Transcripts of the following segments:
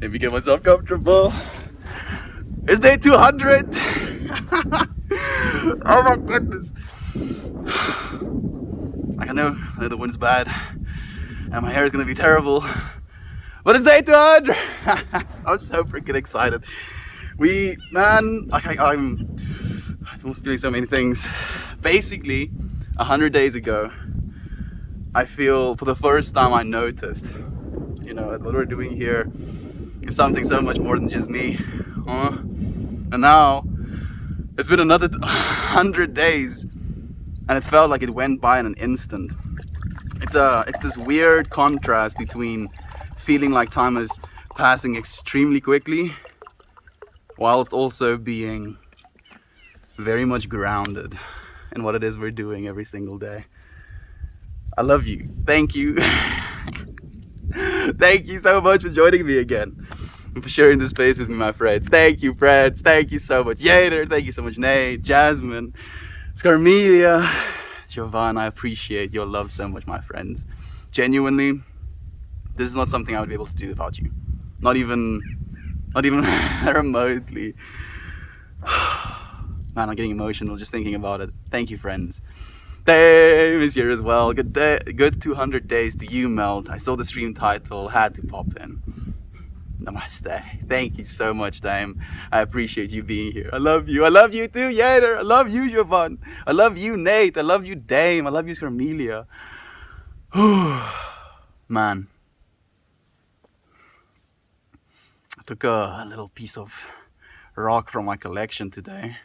Let me get myself comfortable. It's day 200. Oh my goodness. Like I know the wind's bad and my hair is gonna be terrible, but it's day 200. I'm so freaking excited. I'm feeling so many things. Basically, 100 days ago, I feel for the first time I noticed, what we're doing here is something so much more than just me. And now it's been another 100 days, and it felt like it went by in an instant. It's this weird contrast between feeling like time is passing extremely quickly, whilst also being very much grounded in what it is we're doing every single day. I love you. Thank you. Thank you so much for joining me again and for sharing this space with me, my friends. Thank you, friends. Thank you so much, Yader. Thank you so much, Nate, Jasmine, Scarmelia, Jovan. I appreciate your love so much, my friends. Genuinely, this is not something I would be able to do without you. Not even remotely. Man, I'm getting emotional just thinking about it. Thank you, friends. Dave is here as well. Good 200 days to you, Melt. I saw the stream title, had to pop in. Namaste. Thank you so much, Dame. I appreciate you being here. I love you. I love you too, Yader. I love you, Jovan. I love you, Nate. I love you, Dame. I love you, Scarmelia. Man. I took a little piece of rock from my collection today.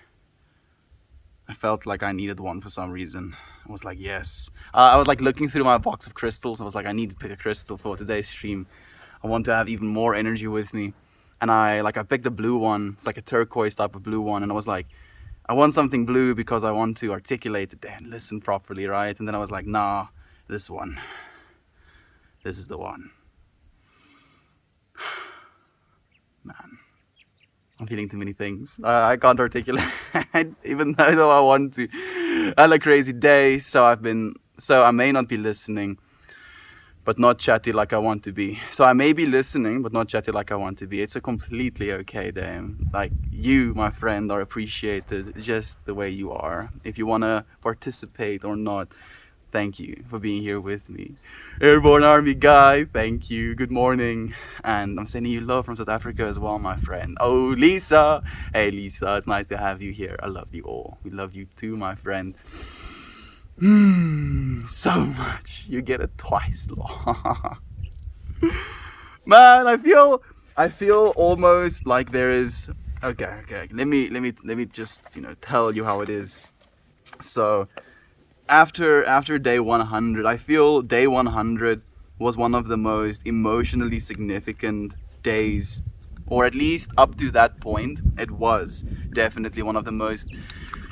I felt like I needed one for some reason. I was like, yes. I was like looking through my box of crystals. I was like, I need to pick a crystal for today's stream. I want to have even more energy with me. And I picked a blue one. It's like a turquoise type of blue one. And I was like, I want something blue because I want to articulate it and listen properly, right? And then I was like, nah, this one. This is the one. Man. I'm feeling too many things. I can't articulate, even though I want to. I had a crazy day, so I may not be listening, but not chatty like I want to be. So I may be listening, but not chatty like I want to be. It's a completely okay day. Like you, my friend, are appreciated just the way you are. If you want to participate or not, thank you for being here with me. Airborne Army guy, thank you. Good morning. And I'm sending you love from South Africa as well, my friend. Oh, Lisa. Hey, Lisa, it's nice to have you here. I love you all. We love you too, my friend. So much. You get it twice long. Man, I feel almost like there is... Okay. Let me just, tell you how it is. So... After day 100, I feel day 100 was one of the most emotionally significant days, or at least up to that point, it was definitely one of the most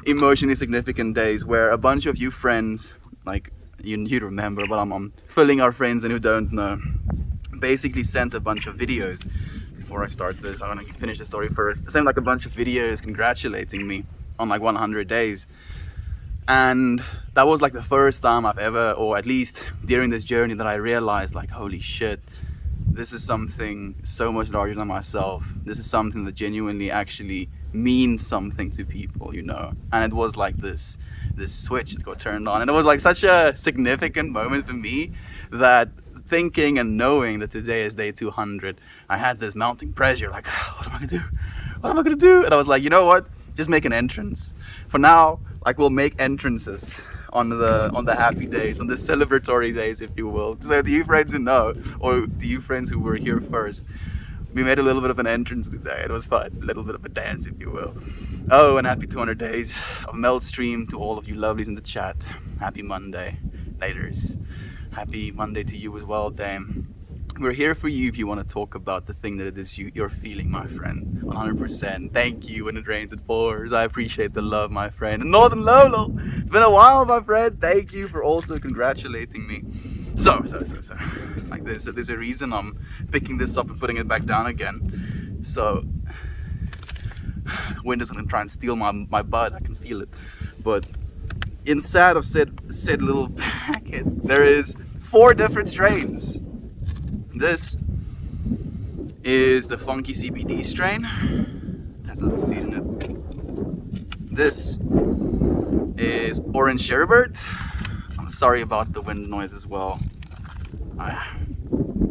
emotionally significant days where a bunch of you friends, like you remember, but I'm filling our friends in who don't know, basically sent a bunch of videos. Before I start this, I want to finish the story first. It sent like a bunch of videos congratulating me on like 100 days. And that was like the first time I've ever, or at least during this journey, that I realized like, holy shit, this is something so much larger than myself. This is something that genuinely actually means something to people, And it was like this switch that got turned on. And it was like such a significant moment for me that thinking and knowing that today is day 200, I had this mounting pressure, like, what am I gonna do? What am I gonna do? And I was like, you know what? Just make an entrance. For now, like we'll make entrances on the happy days, on the celebratory days, if you will. So to you friends who know, or to you friends who were here first, we made a little bit of an entrance today. It was fun, a little bit of a dance, if you will. Oh, and happy 200 days of Melt Stream to all of you lovelies in the chat. Happy Monday, laters. Happy Monday to you as well, Dame. We're here for you if you want to talk about the thing that it is you're feeling, my friend. 100%. Thank you when it rains it pours. I appreciate the love, my friend. And Northern Lolo, it's been a while, my friend. Thank you for also congratulating me. So. Like there's a reason I'm picking this up and putting it back down again. So, Wind is gonna try and steal my butt. I can feel it. But inside of said little packet, there is 4 different strains. This is the funky CBD strain. Has a seed in it. This is orange sherbert. I'm sorry about the wind noise as well.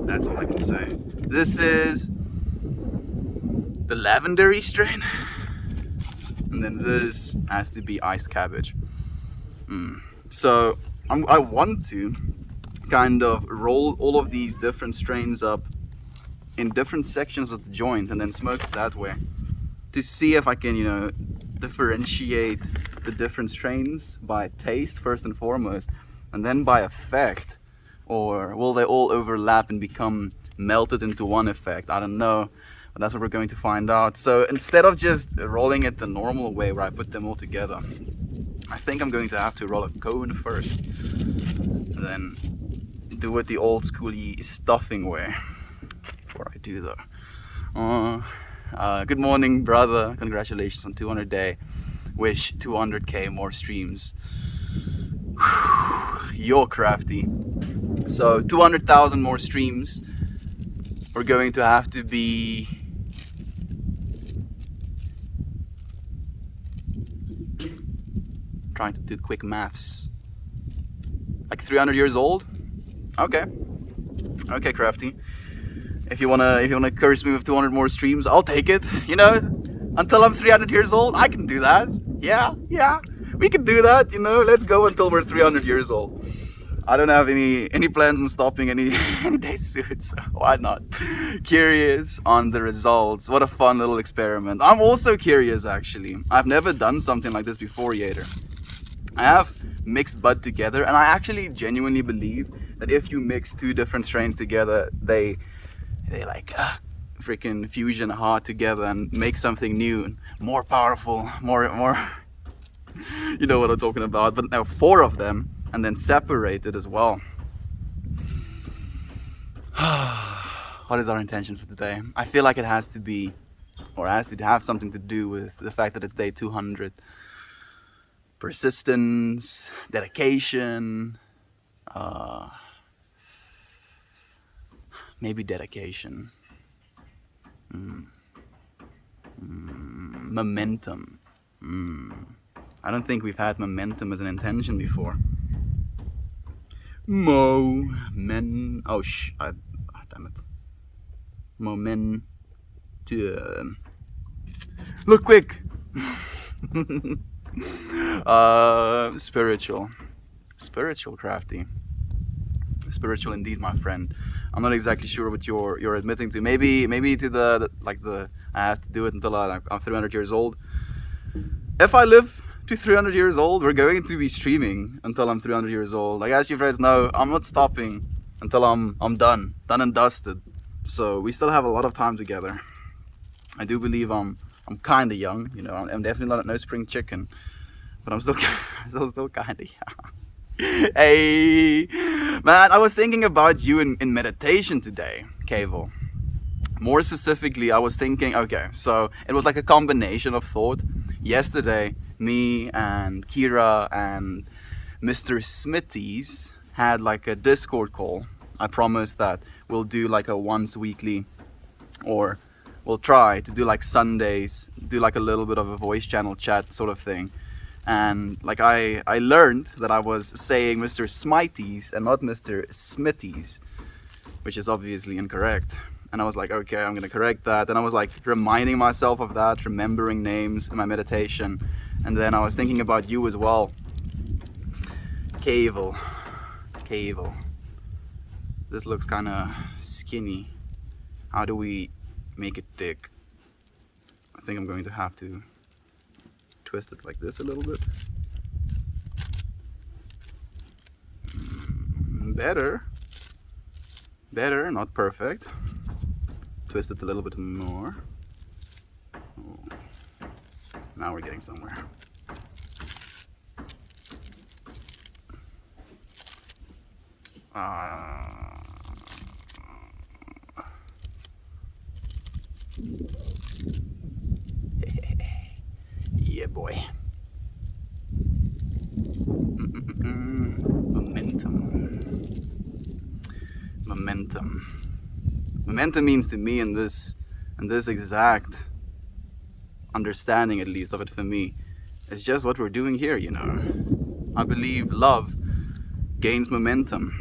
That's all I can say. This is the lavendery strain. And then this has to be iced cabbage. So I want to kind of roll all of these different strains up in different sections of the joint and then smoke it that way to see if I can, you know, differentiate the different strains by taste first and foremost, and then by effect, or will they all overlap and become melted into one effect? I don't know, but that's what we're going to find out. So instead of just rolling it the normal way where I put them all together, I think I'm going to have to roll a cone first and then do it the old schooly stuffing way before I do that. Good morning, brother. Congratulations on 200 day. Wish 200k more streams. You're crafty. So 200,000 more streams. We're going to have to be trying to do quick maths. Like 300 years old? Okay. Okay, crafty. If you wanna curse me with 200 more streams, I'll take it. You know, until I'm 300 years old, I can do that. Yeah, we can do that. You know, let's go until we're 300 years old. I don't have any plans on stopping any day soon, so why not? Curious on the results. What a fun little experiment. I'm also curious, actually. I've never done something like this before, Yater. I have mixed bud together, and I actually genuinely believe that if you mix 2 different strains together, they like freaking fusion hard together and make something new and more powerful, more you know what I'm talking about. But now 4 of them and then separated as well. What is our intention for today? I feel like it has to be, or has to have something to do with the fact that it's day 200. Persistence, dedication, maybe dedication, momentum. I don't think we've had momentum as an intention before. Oh damn it. Momentum. Look quick. Spiritual crafty. Spiritual indeed, my friend. I'm not exactly sure what you're admitting to. Maybe to the I have to do it until I'm 300 years old. If I live to 300 years old, we're going to be streaming until I'm 300 years old. Like, as you guys know, I'm not stopping until I'm done and dusted. So we still have a lot of time together. I do believe I'm kind of young, you know. I'm definitely not no spring chicken, but I'm still still kind of young. Hey, man, I was thinking about you in meditation today, Kavel. More specifically, I was thinking, okay, so it was like a combination of thought. Yesterday, me and Kira and Mr. Smithies had like a Discord call. I promised that we'll do like a once weekly, or we'll try to do like Sundays, do like a little bit of a voice channel chat sort of thing. And like I learned that I was saying Mr. Smithies and not Mr. Smithies, which is obviously incorrect. And I was like, okay, I'm gonna correct that. And I was like reminding myself of that, remembering names in my meditation. And then I was thinking about you as well. Kavel. This looks kind of skinny. How do we make it thick? I think I'm going to have to twist it like this a little bit. Better, not perfect. Twist it a little bit more. Oh. Now we're getting somewhere. boy. Momentum. Momentum. Momentum means to me in this exact understanding, at least of it for me, it's just what we're doing here, you know. I believe love gains momentum.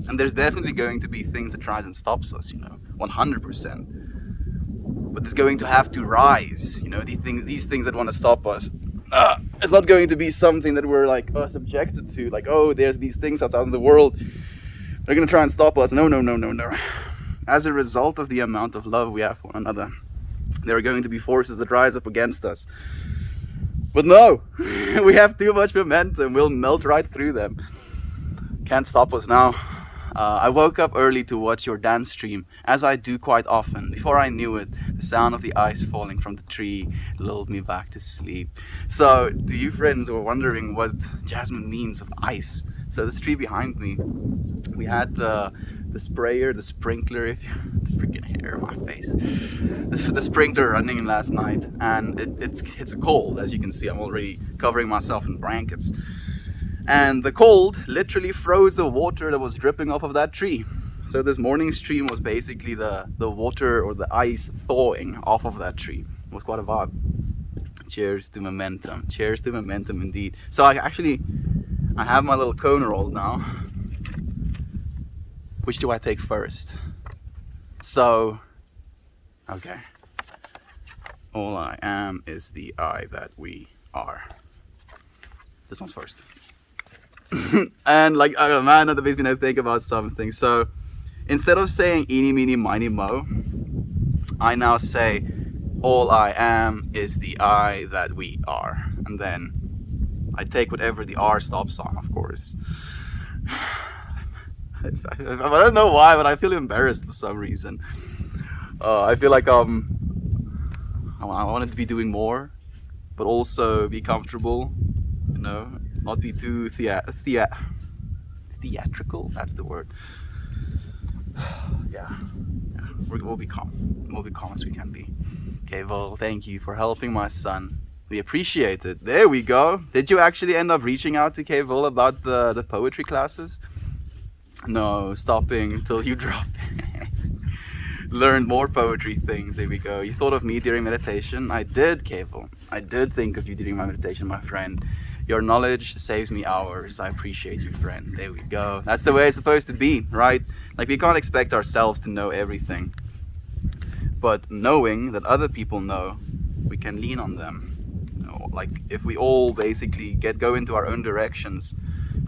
And there's definitely going to be things that tries and stops us, you know, 100%. But it's going to have to rise, you know, these things that want to stop us. It's not going to be something that we're like subjected to, like, oh, there's these things outside in the world, they're going to try and stop us. No. As a result of the amount of love we have for one another, there are going to be forces that rise up against us. But no, we have too much momentum. We'll melt right through them. Can't stop us now. I woke up early to watch your dance stream, as I do quite often. Before I knew it, the sound of the ice falling from the tree lulled me back to sleep. So, to you friends who are wondering what Jasmine means with ice, so this tree behind me, we had the sprayer, the sprinkler, the freaking hair on my face, the sprinkler running last night, and it's cold. As you can see, I'm already covering myself in blankets, and the cold literally froze the water that was dripping off of that tree. So this morning's stream was basically the water or the ice thawing off of that tree. It was quite a vibe. Cheers to momentum. Cheers to momentum indeed. So I have my little cone rolled now. Which do I take first? So, okay. All I am is the I that we are. This one's first. And like, oh man, that makes me think about something. So, instead of saying eeny, meeny, miny, mo, I now say, all I am is the I that we are. And then I take whatever the R stops on, of course. I don't know why, but I feel embarrassed for some reason. I feel like I wanted to be doing more, but also be comfortable, you know, not be too theatrical. That's the word. Yeah. We'll be calm. We'll be calm as we can be. Okay, Vol, thank you for helping my son. We appreciate it. There we go. Did you actually end up reaching out to Keval about the poetry classes? No, stopping until you drop. Learn more poetry things. There we go. You thought of me during meditation? I did, Keval. I did think of you during my meditation, my friend. Your knowledge saves me hours. I appreciate you, friend. There we go. That's the way it's supposed to be, right? Like, we can't expect ourselves to know everything. But knowing that other people know, we can lean on them. You know, like, if we all basically go into our own directions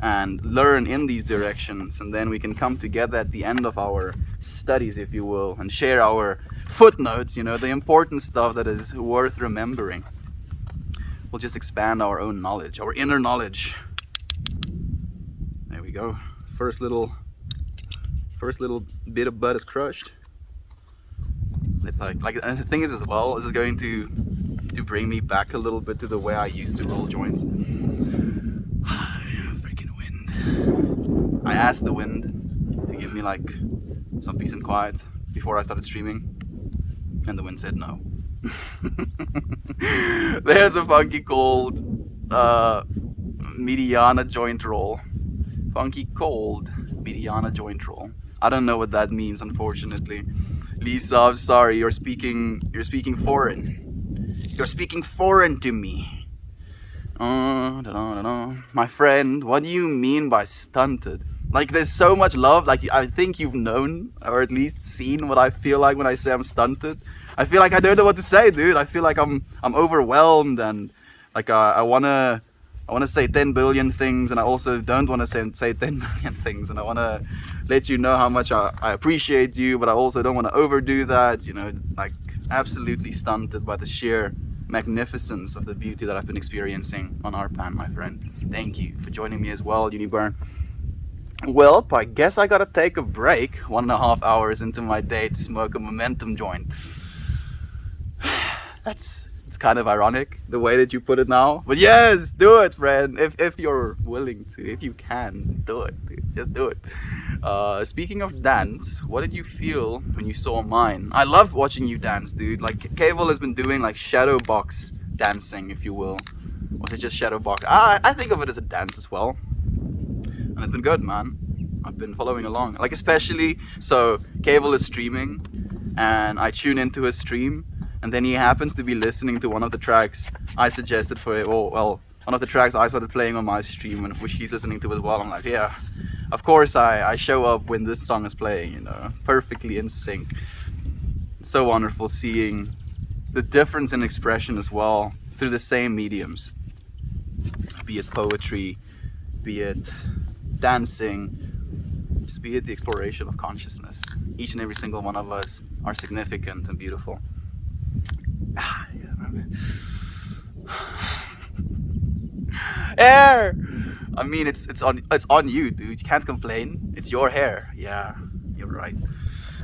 and learn in these directions, and then we can come together at the end of our studies, if you will, and share our footnotes, you know, the important stuff that is worth remembering. We'll just expand our own knowledge, our inner knowledge. There we go. First little bit of bud is crushed. It's like and the thing is as well, this is going to bring me back a little bit to the way I used to roll joints. Freaking wind. I asked the wind to give me like some peace and quiet before I started streaming, and the wind said no. There's a funky cold mediana joint roll. Funky cold mediana joint roll. I don't know what that means, unfortunately. Lisa, I'm sorry, you're speaking foreign. You're speaking foreign to me. My friend, what do you mean by stunted? Like, there's so much love. Like, I think you've known, or at least seen what I feel like when I say I'm stunted. I feel like I don't know what to say, dude. I feel like I'm overwhelmed, and like I wanna say 10 billion things, and I also don't want to say 10 million things, and I want to let you know how much I appreciate you, but I also don't want to overdo that, you know, like absolutely stunted by the sheer magnificence of the beauty that I've been experiencing on Arpan, my friend. Thank you for joining me as well, Uniburn. Well, I guess I gotta take a break 1.5 hours into my day to smoke a momentum joint. It's kind of ironic the way that you put it now, but yes, do it, friend. If you're willing to, if you can, do it, dude. Just do it. Speaking of dance, what did you feel when you saw mine? I love watching you dance, dude. Like, Keval has been doing like shadow box dancing, if you will? Was it just shadowbox? I think of it as a dance as well, and it's been good, man. I've been following along, like especially so Cable is streaming, and I tune into his stream, and then he happens to be listening to one of the tracks I suggested for it. Well, one of the tracks I started playing on my stream, and which he's listening to as well. I'm like, yeah, of course I show up when this song is playing, you know, perfectly in sync. It's so wonderful seeing the difference in expression as well through the same mediums, be it poetry, be it dancing, just be it the exploration of consciousness. Each and every single one of us are significant and beautiful. Hair! I mean, it's on you, dude. You can't complain. It's your hair. Yeah, you're right.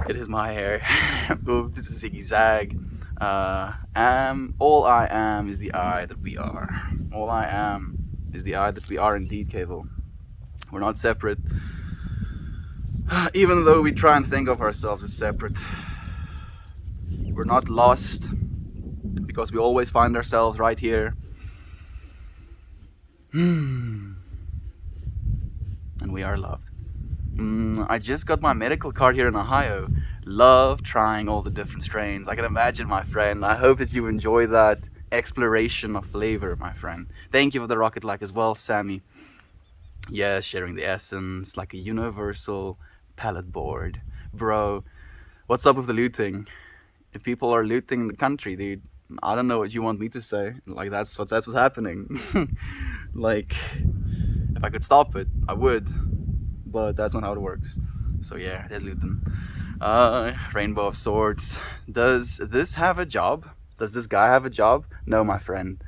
It is my hair. Oops, this is Ziggy Zag. All I am is the I that we are. All I am is the I that we are indeed, Cable. We're not separate. Even though we try and think of ourselves as separate. We're not lost, because we always find ourselves right here. And we are loved. I just got my medical card here in Ohio. Love trying all the different strains. I can imagine, my friend. I hope that you enjoy that exploration of flavor, my friend. Thank you for the rocket like as well, Sammy. Yeah, sharing the essence like a universal palette board. Bro, what's up with the looting? If people are looting the country, dude, I don't know what you want me to say. Like, that's what's happening. Like, if I could stop it, I would, but that's not how it works. So yeah, there's looting. Rainbow of Swords. Does this have a job? Does this guy have a job? No, my friend.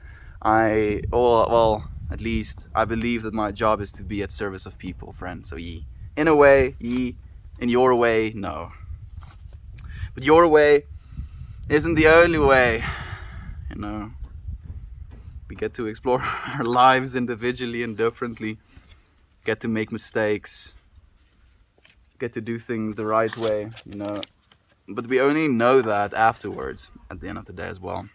Well, at least I believe that my job is to be at service of people, friend. So in a way, in your way, no. But your way isn't the only way, you know. We get to explore our lives individually and differently, get to make mistakes, get to do things the right way, you know. But we only know that afterwards, at the end of the day as well.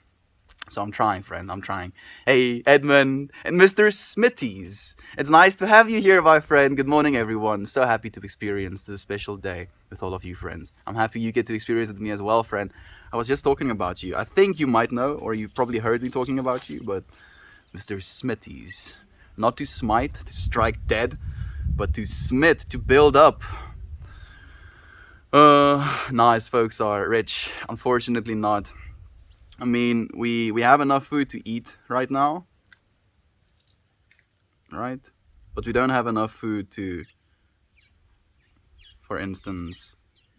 So I'm trying, friend, I'm trying. Hey, Edmund and Mr. Smitties. It's nice to have you here, my friend. Good morning, everyone. So happy to experience this special day with all of you, friends. I'm happy you get to experience it with me as well, friend. I was just talking about you. I think you might know, or you probably heard me talking about you, but Mr. Smitties. Not to smite, to strike dead, but to smite, to build up. Nice folks are rich. Unfortunately not. I mean, we have enough food to eat right now, right? But we don't have enough food to, for instance,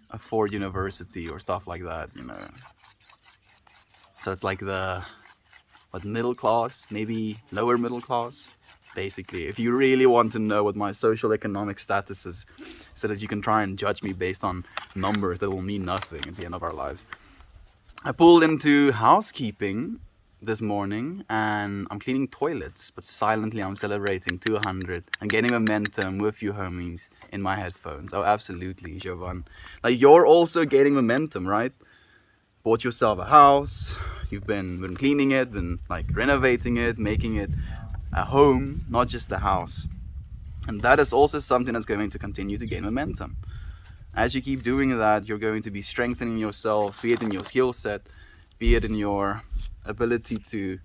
afford university or stuff like that, you know. So it's like what, middle class, maybe lower middle class, basically. If you really want to know what my social economic status is, so that you can try and judge me based on numbers that will mean nothing at the end of our lives. I pulled into housekeeping this morning and I'm cleaning toilets, but silently I'm celebrating 200 and gaining momentum with you homies in my headphones. Oh, absolutely, Jovan. Like, you're also gaining momentum, right? Bought yourself a house, you've been cleaning it, been like renovating it, making it a home, not just a house. And that is also something that's going to continue to gain momentum. As you keep doing that, you're going to be strengthening yourself, be it in your skill set, be it in your ability to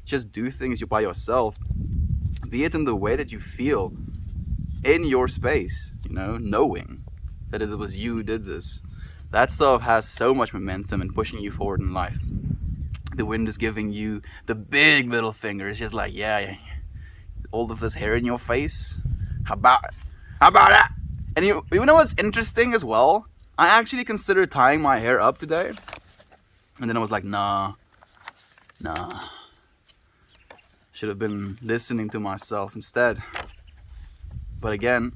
just do things by yourself, be it in the way that you feel in your space, you know, knowing that it was you who did this. That stuff has so much momentum and pushing you forward in life. The wind is giving you the big middle finger. It's just like, yeah, all of this hair in your face. How about that? And you know what's interesting as well? I actually considered tying my hair up today. And then I was like, nah. Should have been listening to myself instead. But again,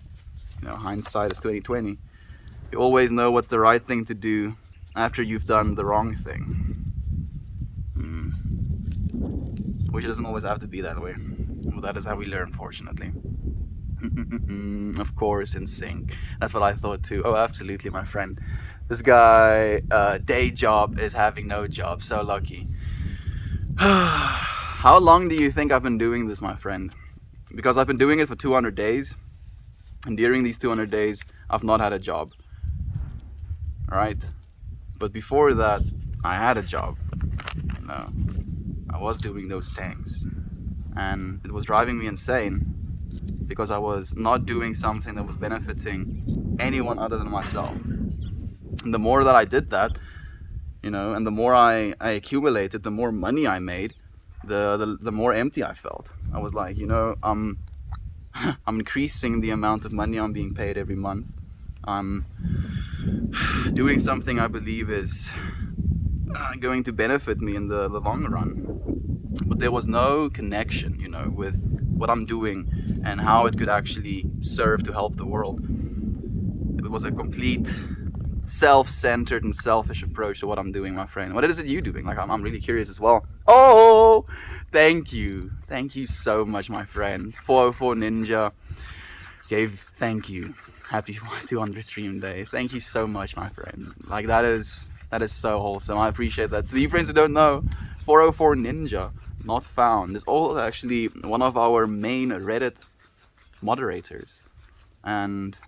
you know, hindsight is 20/20. You always know what's the right thing to do after you've done the wrong thing. Which doesn't always have to be that way. But that is how we learn, fortunately. Of course, in sync. That's what I thought too. Oh, absolutely, my friend. This guy, day job is having no job. So lucky. How long do you think I've been doing this, my friend? Because I've been doing it for 200 days, and during these 200 days, I've not had a job. Right? But before that, I had a job. You know, I was doing those things, and it was driving me insane because I was not doing something that was benefiting anyone other than myself. And the more that I did that, and the more I accumulated, the more money I made, the more empty I felt. I was like, I'm increasing the amount of money I'm being paid every month. I'm doing something I believe is going to benefit me in the long run. But there was no connection, with what I'm doing and how it could actually serve to help the world. It was a complete self-centered and selfish approach to what I'm doing, my friend. What is it you doing? Like, I'm really curious as well. Oh, thank you so much, my friend. 404 Ninja thank you. Happy 200 stream day. Thank you so much, my friend. Like, that is so wholesome. I appreciate that. So you friends who don't know, 404 Ninja, not found, is all actually one of our main Reddit moderators. And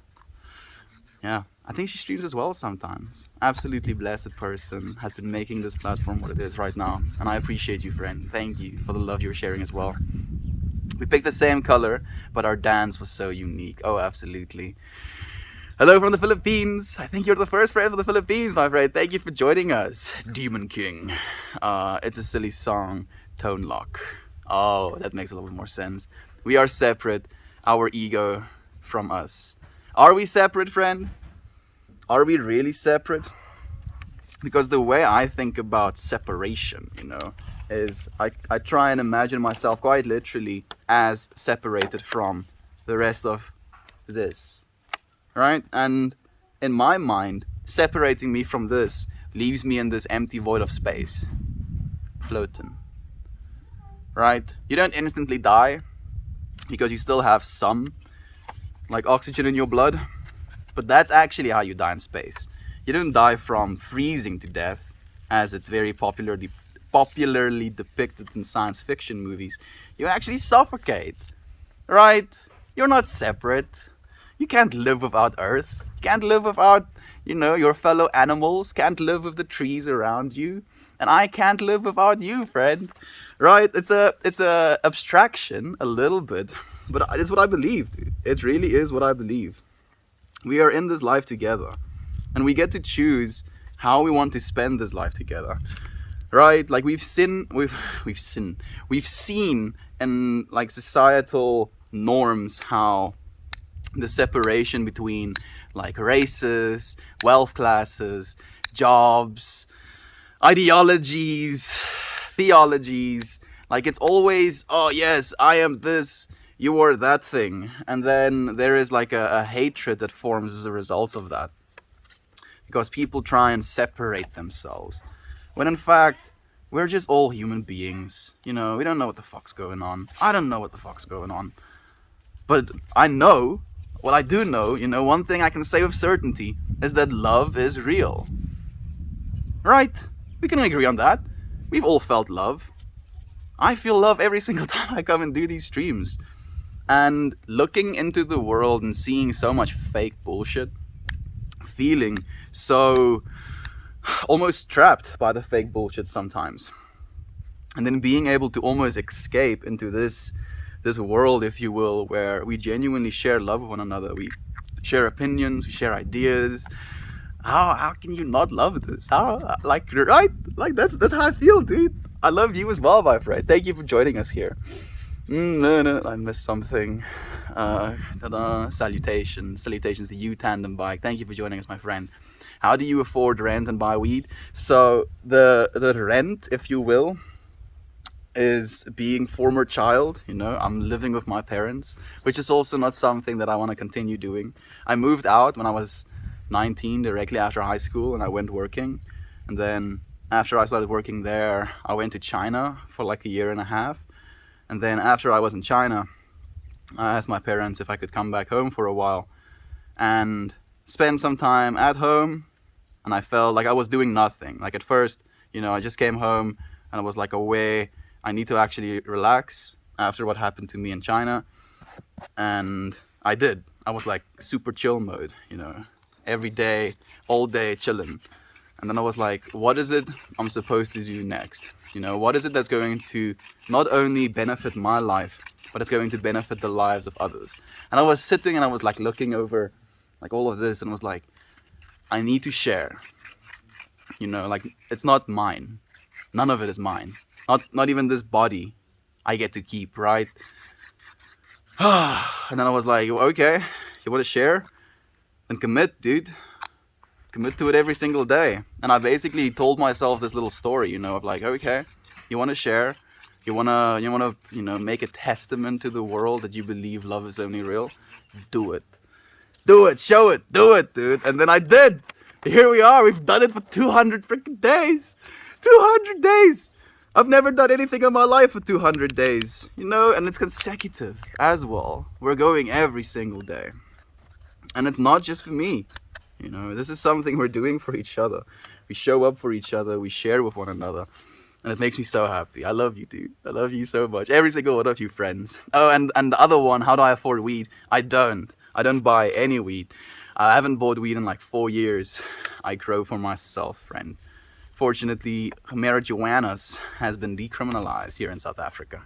yeah, I think she streams as well sometimes. Absolutely blessed person, has been making this platform what it is right now. And I appreciate you, friend. Thank you for the love you're sharing as well. We picked the same color, but our dance was so unique. Oh, absolutely. Hello from the Philippines. I think you're the first friend from the Philippines, my friend. Thank you for joining us. Demon King. It's a silly song. Tone Lock. Oh, that makes a little bit more sense. We are separate. Our ego from us. Are we separate, friend? Are we really separate? Because the way I think about separation, is I try and imagine myself quite literally as separated from the rest of this, right? And in my mind, separating me from this leaves me in this empty void of space, floating, right? You don't instantly die because you still have some, like, oxygen in your blood, but that's actually how you die in space. You don't die from freezing to death, as it's very popularly depicted in science fiction movies. You actually suffocate, right? You're not separate. You can't live without Earth. You can't live without, your fellow animals. Can't live with the trees around you. And I can't live without you, friend. Right? It's a abstraction, a little bit, but it's what I believe, dude. It really is what I believe. We are in this life together, and we get to choose how we want to spend this life together. Right? Like, we've seen in, like, societal norms how the separation between, like, races, wealth classes, jobs, ideologies, theologies, like, it's always, oh yes, I am this, you are that thing. And then there is like a hatred that forms as a result of that, because people try and separate themselves, when in fact we're just all human beings. We don't know what the fuck's going on. I don't know what the fuck's going on, but I know what I do know. One thing I can say with certainty is that love is real, right? We can agree on that. We've all felt love. I feel love every single time I come and do these streams. And looking into the world and seeing so much fake bullshit, feeling so almost trapped by the fake bullshit sometimes, and then being able to almost escape into this world, if you will, where we genuinely share love with one another. We share opinions, we share ideas. How can you not love this? Right? Like, that's how I feel, dude. I love you as well, my friend. Thank you for joining us here. No, I missed something. Salutations to you, Tandem Bike. Thank you for joining us, my friend. How do you afford rent and buy weed? So the rent, if you will, is being former child. I'm living with my parents, which is also not something that I want to continue doing. I moved out when I was 19, directly after high school, and I went working. And then after I started working there, I went to China for like a year and a half. And then after I was in China, I asked my parents if I could come back home for a while and spend some time at home. And I felt like I was doing nothing. Like, at first, I just came home and I was like away I need to actually relax after what happened to me in China. And I did. I was like super chill mode, every day, all day chilling. And then I was like, what is it I'm supposed to do next? What is it that's going to not only benefit my life, but it's going to benefit the lives of others? And I was sitting and I was like looking over like all of this and was like, I need to share. Like it's not mine. None of it is mine. Not even this body I get to keep, right? And then I was like, okay, you want to share? Then commit, dude. Commit to it every single day. And I basically told myself this little story, of like, okay, you want to share, you want to make a testament to the world that you believe love is only real. Do it, show it, do it, dude. And then I did. Here we are. We've done it for 200 freaking days. 200 days. I've never done anything in my life for 200 days, and it's consecutive as well. We're going every single day. And it's not just for me. This is something we're doing for each other. We show up for each other. We share with one another. And it makes me so happy. I love you, dude. I love you so much. Every single one of you friends. Oh, and the other one, how do I afford weed? I don't buy any weed. I haven't bought weed in like 4 years. I grow for myself, friend. Fortunately, marijuana has been decriminalized here in South Africa.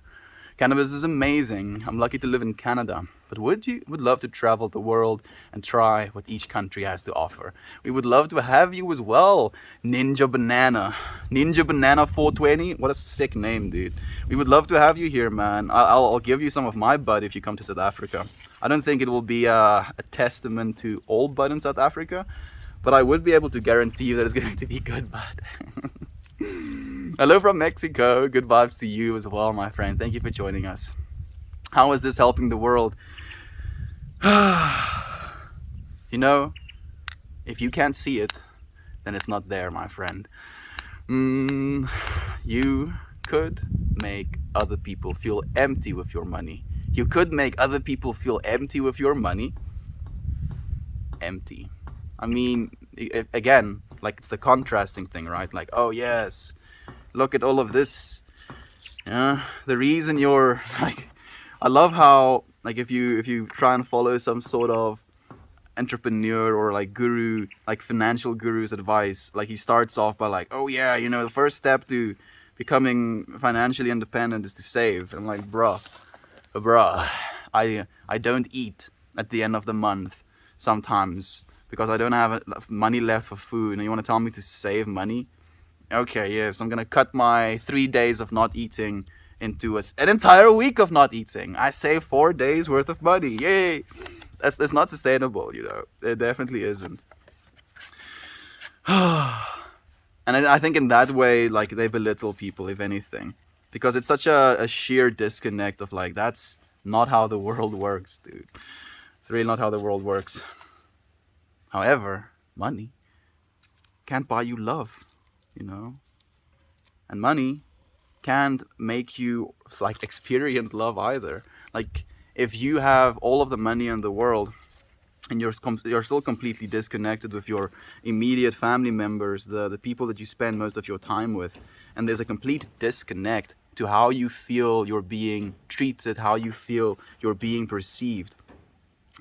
Cannabis is amazing. I'm lucky to live in Canada. But would love to travel the world and try what each country has to offer. We would love to have you as well, Ninja Banana. Ninja Banana 420. What a sick name, dude. We would love to have you here, man. I'll give you some of my bud if you come to South Africa. I don't think it will be a testament to all bud in South Africa, but I would be able to guarantee you that it's going to be good bud. Hello from Mexico. Good vibes to you as well, my friend. Thank you for joining us. How is this helping the world? If you can't see it, then it's not there, my friend. You could make other people feel empty with your money. You could make other people feel empty with your money. Empty. I mean, again, like it's the contrasting thing, right? Like, oh yes, look at all of this. Yeah, the reason you're like, I love how like if you try and follow some sort of entrepreneur or like guru, like financial guru's advice, like he starts off by like, oh yeah, the first step to becoming financially independent is to save. I'm like, bruh, I don't eat at the end of the month sometimes because I don't have money left for food, and you want to tell me to save money? Okay, yes, I'm gonna cut my 3 days of not eating into an entire week of not eating. I save 4 days worth of money. Yay! That's not sustainable, It definitely isn't. And I think in that way, like, they belittle people, if anything. Because it's such a sheer disconnect of, like, that's not how the world works, dude. It's really not how the world works. However, money can't buy you love, And money can't make you, like, experience love either. Like, if you have all of the money in the world and you're still completely disconnected with your immediate family members, the people that you spend most of your time with, and there's a complete disconnect to how you feel you're being treated, how you feel you're being perceived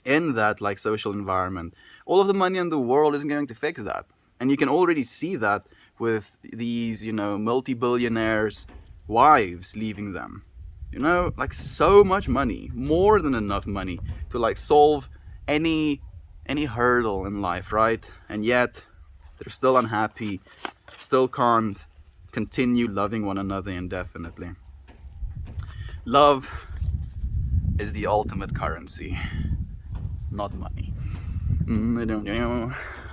in that, like, social environment, all of the money in the world isn't going to fix that. And you can already see that with these, multi-billionaires' wives leaving them. Like, so much money, more than enough money to, like, solve any hurdle in life, right? And yet they're still unhappy, still can't continue loving one another indefinitely. Love is the ultimate currency, not money.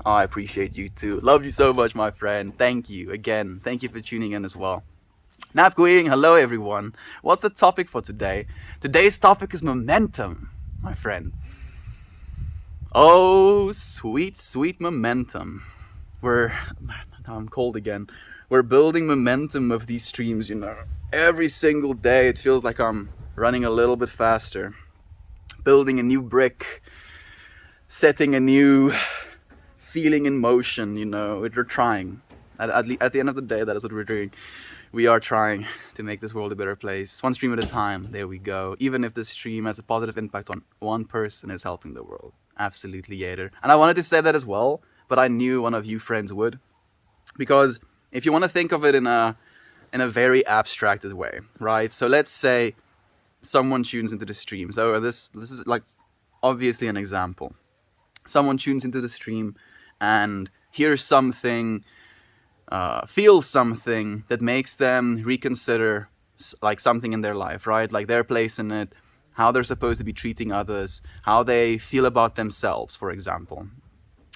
I appreciate you too. Love you so much, my friend. Thank you again. Thank you for tuning in as well. Napgoing, hello everyone. What's the topic for today? Today's topic is momentum, my friend. Oh, sweet, sweet momentum. Now I'm cold again. We're building momentum of these streams, Every single day it feels like I'm running a little bit faster. Building a new brick. Setting a new feeling in motion, We're trying. At the end of the day, that is what we're doing. We are trying to make this world a better place, one stream at a time. There we go. Even if this stream has a positive impact on one person, is helping the world. Absolutely, Yader. And I wanted to say that as well, but I knew one of you friends would, because if you want to think of it in a very abstracted way, right? So let's say someone tunes into the stream. So this is like obviously an example. Someone tunes into the stream and hears something, feels something that makes them reconsider like something in their life, right? Like their place in it, how they're supposed to be treating others, how they feel about themselves, for example.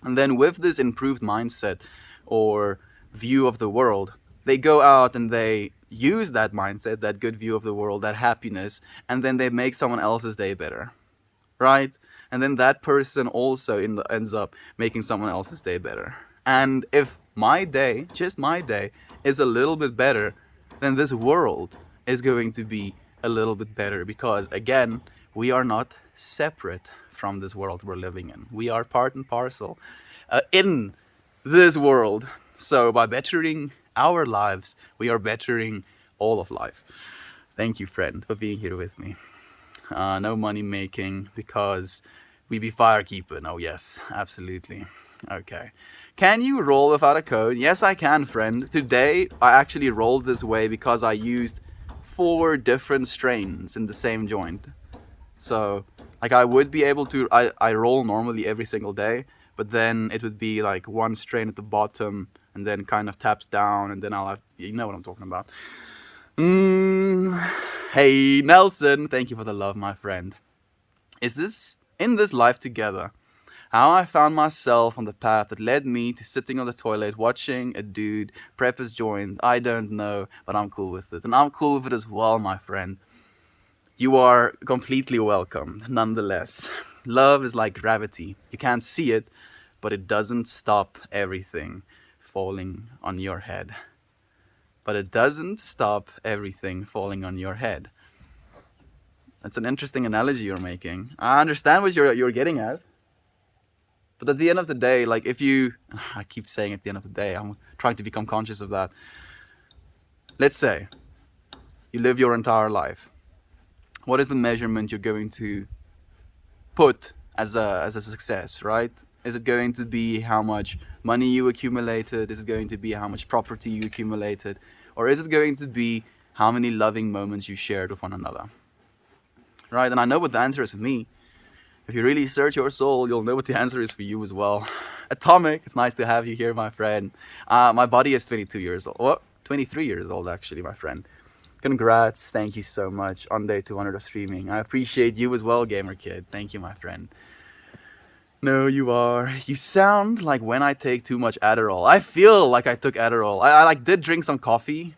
And then with this improved mindset or view of the world, they go out and they use that mindset, that good view of the world, that happiness, and then they make someone else's day better, right? And then that person also ends up making someone else's day better. And if my day, just my day, is a little bit better, then this world is going to be a little bit better, because again, we are not separate from this world we're living in. We are part and parcel in this world. So by bettering our lives, we are bettering all of life. Thank you, friend, for being here with me. No money making because we be firekeeping. Oh yes, absolutely. Okay. Can you roll without a code? Yes, I can, friend. Today, I actually rolled this way because I used 4 different strains in the same joint. So, like I would be able to, I roll normally every single day, but then it would be like one strain at the bottom and then kind of taps down, and then I'll have, you know what I'm talking about. Hey, Nelson, thank you for the love, my friend. Is this, in this life together, how I found myself on the path that led me to sitting on the toilet watching a dude prep his joint? I don't know, but I'm cool with it. And I'm cool with it as well, my friend. You are completely welcome, nonetheless. Love is like gravity. You can't see it, but it doesn't stop everything falling on your head. But it doesn't stop everything falling on your head. That's an interesting analogy you're making. I understand what you're getting at. But at the end of the day, like if you, I keep saying at the end of the day, I'm trying to become conscious of that. Let's say you live your entire life. What is the measurement you're going to put as a success, right? Is it going to be how much money you accumulated? Is it going to be how much property you accumulated? Or is it going to be how many loving moments you shared with one another? Right? And I know what the answer is for me. If you really search your soul, you'll know what the answer is for you as well. Atomic, it's nice to have you here, my friend. My body is 22 years old. Oh, 23 years old, actually, my friend. Congrats. Thank you so much on day 200 of streaming. I appreciate you as well, Gamer Kid. Thank you, my friend. No, you are. You sound like when I take too much Adderall. I feel like I took Adderall. I like did drink some coffee,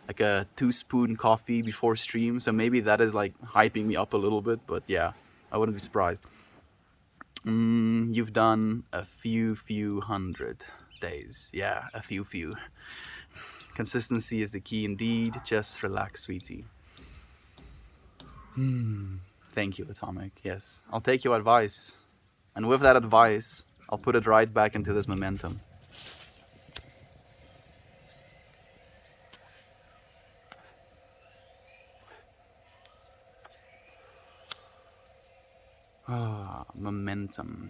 like a 2-spoon coffee before stream. So maybe that is like hyping me up a little bit. But yeah, I wouldn't be surprised. You've done a few hundred days. Yeah, a few. Consistency is the key indeed. Just relax, sweetie. Thank you, Atomic. Yes, I'll take your advice. And with that advice, I'll put it right back into this momentum. Momentum.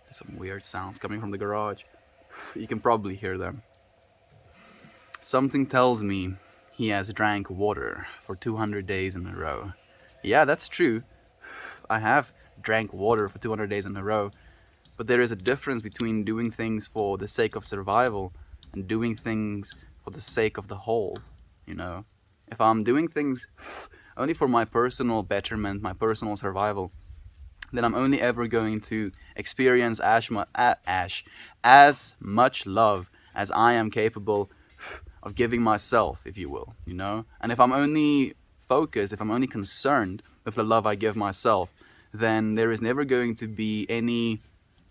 There's some weird sounds coming from the garage. You can probably hear them. Something tells me he has drank water for 200 days in a row. Yeah, that's true. I have drank water for 200 days in a row. But there is a difference between doing things for the sake of survival and doing things for the sake of the whole, you know? If I'm doing things only for my personal betterment, my personal survival, then I'm only ever going to experience as much love as I am capable of giving myself, if you will, you know? And if I'm only focused, if I'm only concerned with the love I give myself, then there is never going to be any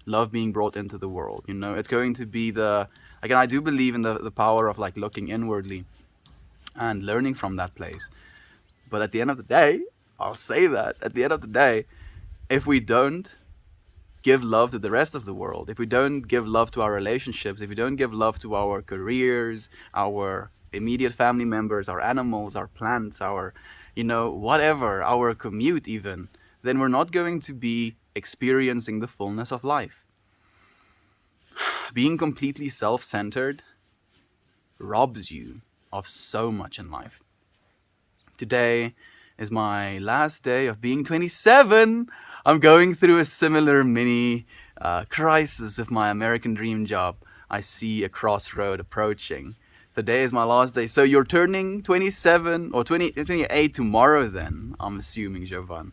love being brought into the world. You know, it's going to be the, again, I do believe in the power of like looking inwardly and learning from that place. But at the end of the day, I'll say that at the end of the day, if we don't give love to the rest of the world, if we don't give love to our relationships, if we don't give love to our careers, our immediate family members, our animals, our plants, our, you know, whatever, our commute even, then we're not going to be experiencing the fullness of life. Being completely self-centered robs you of so much in life. Today is my last day of being 27. I'm going through a similar mini crisis with my American dream job. I see a crossroad approaching. Today is my last day. So you're turning 27 or 28 tomorrow then, I'm assuming, Jovan.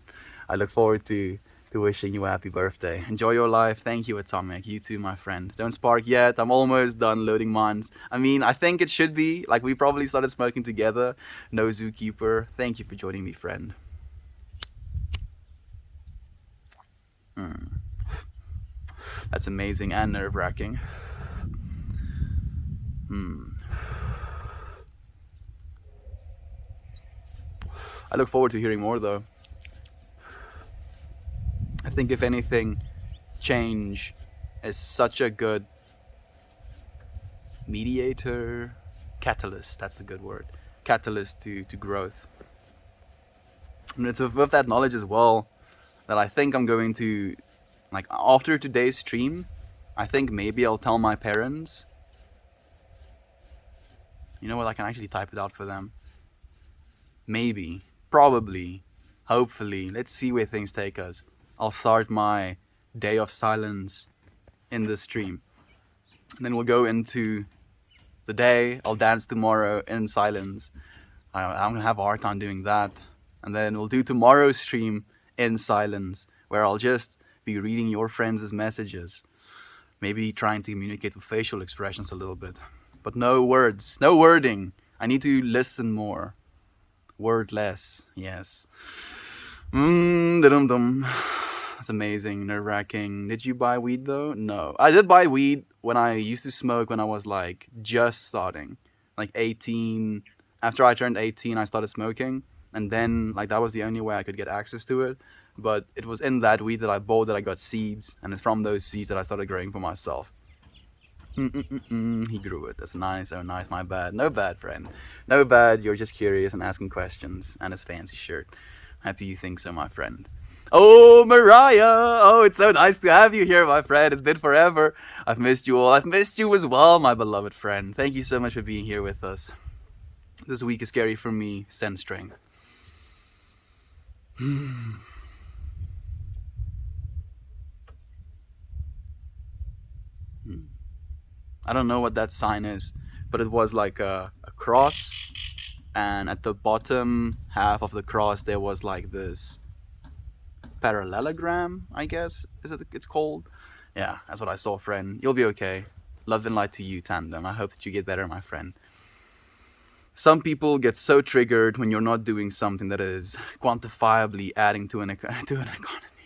I look forward to wishing you a happy birthday. Enjoy your life. Thank you, Atomic. You too, my friend. Don't spark yet. I'm almost done loading mines. I mean, I think it should be. Like, we probably started smoking together. No Zookeeper. Thank you for joining me, friend. That's amazing and nerve-wracking. I look forward to hearing more, though. I think, if anything, change is such a good mediator, catalyst, that's the good word, catalyst to growth. And it's with that knowledge as well that I think I'm going to, like, after today's stream, I think maybe I'll tell my parents. You know what, I can actually type it out for them. Maybe, probably, hopefully, let's see where things take us. I'll start my day of silence in the stream. And then we'll go into the day. I'll dance tomorrow in silence. I'm going to have a hard time doing that. And then we'll do tomorrow's stream in silence, where I'll just be reading your friends' messages. Maybe trying to communicate with facial expressions a little bit. But no words, no wording. I need to listen more. Wordless, yes. That's amazing, nerve-wracking. Did you buy weed though? No. I did buy weed when I used to smoke when I was like just starting. Like 18. After I turned 18, I started smoking. And then like that was the only way I could get access to it. But it was in that weed that I bought that I got seeds. And it's from those seeds that I started growing for myself. He grew it. That's nice. Oh, nice. My bad. No bad, friend. No bad. You're just curious and asking questions. And his fancy shirt. Happy you think so, my friend. Oh, Mariah. Oh, it's so nice to have you here, my friend. It's been forever. I've missed you all. I've missed you as well, my beloved friend. Thank you so much for being here with us. This week is scary for me. Send strength. I don't know what that sign is, but it was like a cross, and at the bottom half of the cross there was like this parallelogram, I guess it's called. Yeah, that's what I saw, friend. You'll be okay. Love and light to you, Tandem. I hope that you get better, my friend. Some people get so triggered when you're not doing something that is quantifiably adding to an economy.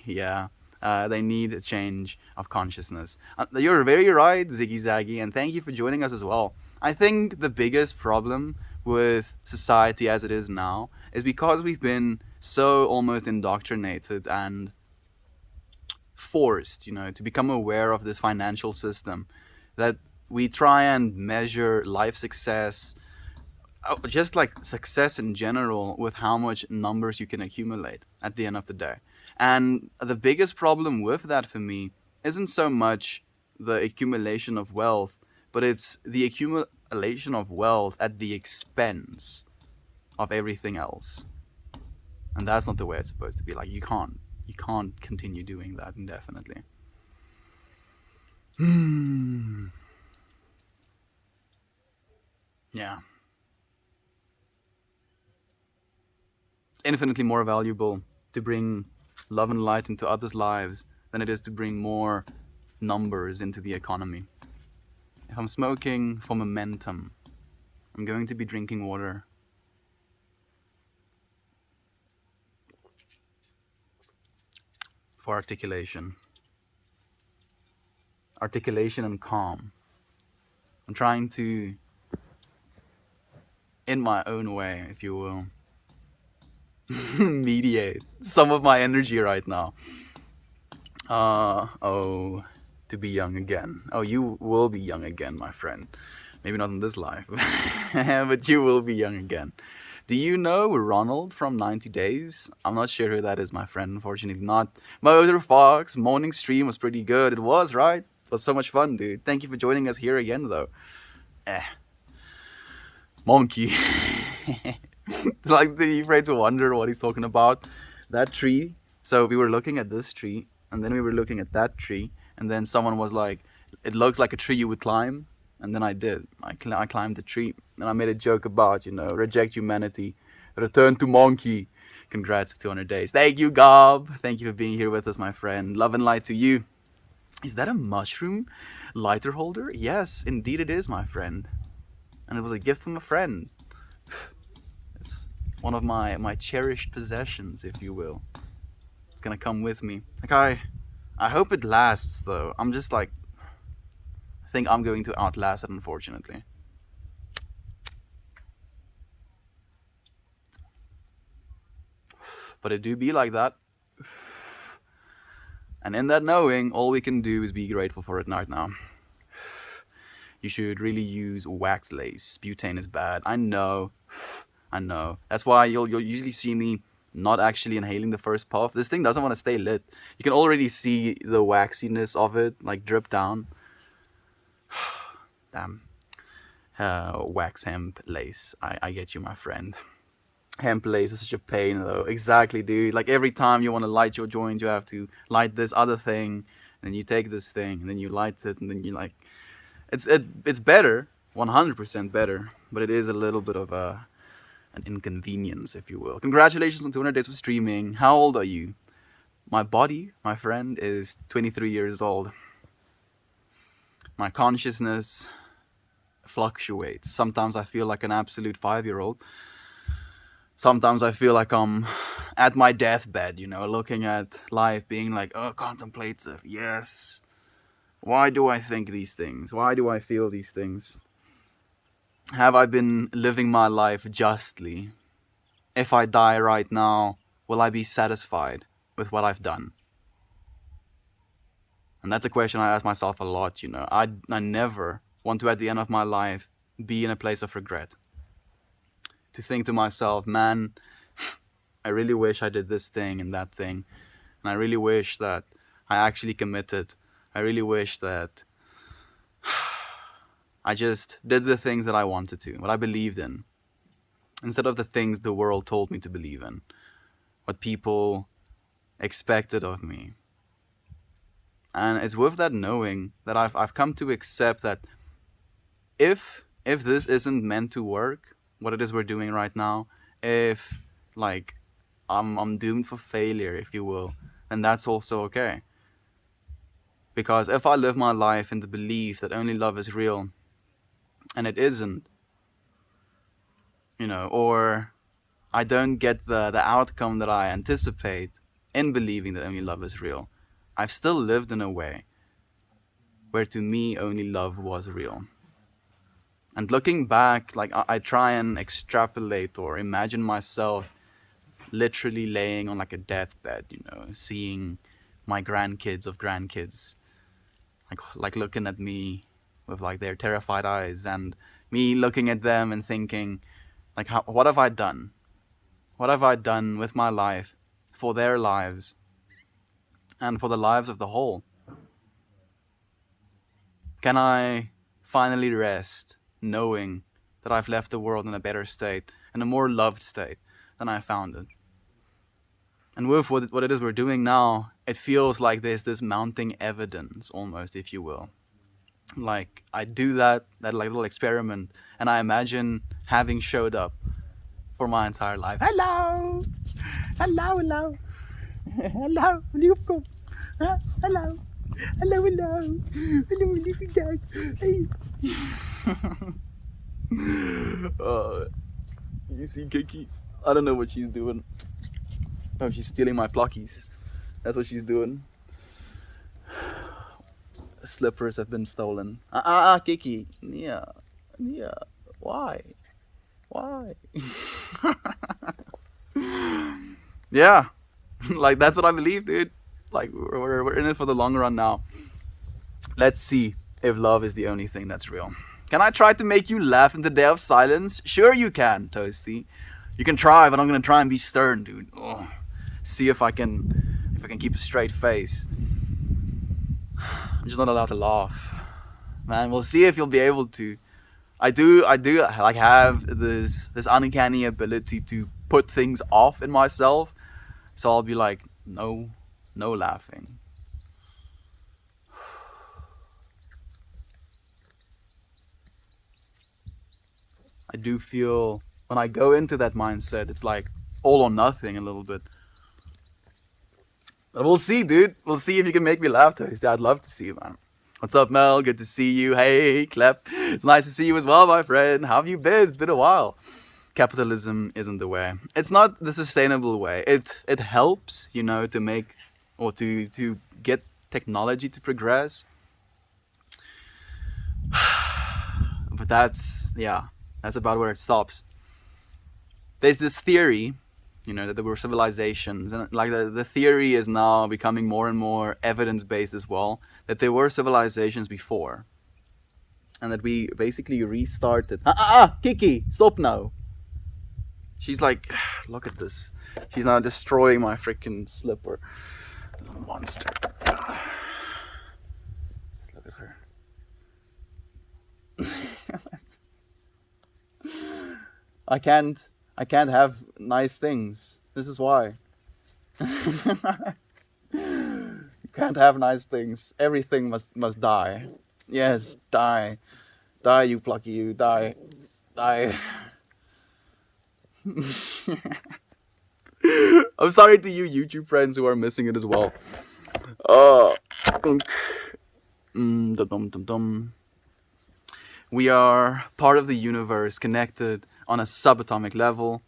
Yeah. They need a change of consciousness. You're very right, Ziggy Zaggy, and thank you for joining us as well. I think the biggest problem with society as it is now is because we've been so almost indoctrinated and forced, to become aware of this financial system, that we try and measure life success, just like success in general, with how much numbers you can accumulate at the end of the day. And the biggest problem with that for me isn't so much the accumulation of wealth, but it's the accumulation of wealth at the expense of everything else. And that's not the way it's supposed to be. Like, you can't continue doing that indefinitely. Yeah. It's infinitely more valuable to bring love and light into others' lives than it is to bring more numbers into the economy. If I'm smoking for momentum, I'm going to be drinking water. For articulation. articulation and calm. I'm trying to, in my own way, if you will, mediate some of my energy right now. Oh, to be young again. Oh, you will be young again, my friend. Maybe not in this life, but you will be young again. Do you know Ronald from 90 Days? I'm not sure who that is, my friend. Unfortunately, not. Motor Fox morning stream was pretty good. It was, right? It was so much fun, dude. Thank you for joining us here again, though. Monkey. Like, the afraid to wonder what he's talking about. That tree. So we were looking at this tree, and then we were looking at that tree, and then someone was like, "It looks like a tree you would climb." And then I did. I climbed the tree, and I made a joke about, reject humanity, return to monkey. Congrats, 200 days. Thank you, Gob. Thank you for being here with us, my friend. Love and light to you. Is that a mushroom lighter holder? Yes, indeed it is, my friend. And it was a gift from a friend. It's one of my cherished possessions, if you will. It's gonna come with me. Like, I hope it lasts, though. I'm just like, I think I'm going to outlast it, unfortunately. But it do be like that. And in that knowing, all we can do is be grateful for it right now. You should really use wax lace. Butane is bad. I know. That's why you'll usually see me not actually inhaling the first puff. This thing doesn't want to stay lit. You can already see the waxiness of it, like, drip down. Damn. Wax hemp lace. I get you, my friend. Hemp lace is such a pain, though. Exactly, dude. Like, every time you want to light your joint, you have to light this other thing, and you take this thing, and then you light it, and then you like. It's better, 100% better, but it is a little bit of an inconvenience, if you will. Congratulations on 200 days of streaming. How old are you? My body, my friend, is 23 years old. My consciousness fluctuates. Sometimes I feel like an absolute 5-year-old. Sometimes I feel like I'm at my deathbed, looking at life, being like, oh, contemplative, yes. Why do I think these things? Why do I feel these things? Have I been living my life justly? If I die right now, will I be satisfied with what I've done? And that's a question I ask myself a lot, I never want to, at the end of my life, be in a place of regret. To think to myself, man, I really wish I did this thing and that thing. And I really wish that I actually committed. I really wish that I just did the things that I wanted to, what I believed in, instead of the things the world told me to believe in, what people expected of me. And it's with that knowing that I've come to accept that if this isn't meant to work, what it is we're doing right now, if, like, I'm doomed for failure, if you will, then that's also okay. Because if I live my life in the belief that only love is real, and it isn't, or I don't get the outcome that I anticipate in believing that only love is real, I've still lived in a way where to me only love was real. And looking back, like, I try and extrapolate or imagine myself literally laying on like a deathbed, seeing my grandkids of grandkids, like looking at me with like their terrified eyes, and me looking at them and thinking, like, what have I done? What have I done with my life for their lives and for the lives of the whole? Can I finally rest knowing that I've left the world in a better state, in a more loved state than I found it? And with what it is we're doing now, it feels like there's this mounting evidence, almost, if you will. Like, I do that like little experiment, and I imagine having showed up for my entire life. Hello! Hello! Hello, Liefko! Hello! Hello! Liefko Dad! Hey! You see Kiki? I don't know what she's doing. Oh, she's stealing my pluckies. That's what she's doing. slippers have been stolen. Kiki. Yeah. Yeah. Why? Why? Yeah. Like, that's what I believe, dude. Like, we're in it for the long run now. Let's see if love is the only thing that's real. Can I try to make you laugh in the day of silence? Sure you can, Toasty. You can try, but I'm gonna try and be stern, dude. Oh. See if I can keep a straight face. I'm just not allowed to laugh. Man, we'll see if you'll be able to. I do like have this uncanny ability to put things off in myself. So I'll be like, no, no laughing. I do feel when I go into that mindset, it's like all or nothing a little bit. But we'll see, dude. We'll see if you can make me laugh, Toasty. I'd love to see you, man. What's up, Mel? Good to see you. Hey, Clep. It's nice to see you as well, my friend. How have you been? It's been a while. Capitalism isn't the way. It's not the sustainable way. It helps, to make or to get technology to progress. But that's about where it stops. There's this theory, that there were civilizations, and like the theory is now becoming more and more evidence-based as well, that there were civilizations before, and that we basically restarted. Kiki, stop now. She's like, look at this. She's now destroying my freaking slipper. Monster. Just look at her. I can't have nice things. This is why. You can't have nice things. Everything must die. Yes, die. Die, you plucky you. Die. Die. I'm sorry to you YouTube friends who are missing it as well. We are part of the universe, connected on a subatomic level.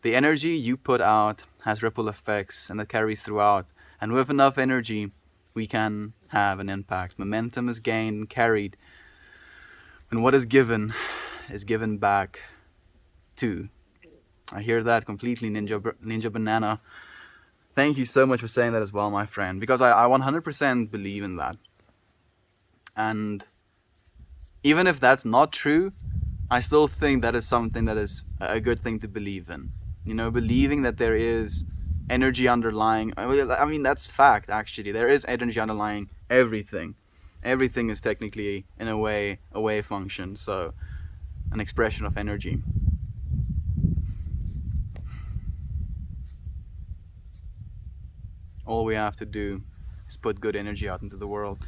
The energy you put out has ripple effects, and that carries throughout. And with enough energy, we can have an impact. Momentum is gained and carried. And what is given back too. I hear that completely, Ninja Banana. Thank you so much for saying that as well, my friend. Because I 100% believe in that. And even if that's not true, I still think that is something that is a good thing to believe in. Believing that there is energy underlying. I mean, that's fact, actually. There is energy underlying everything. Everything is technically, in a way, a wave function. So, an expression of energy. All we have to do is put good energy out into the world.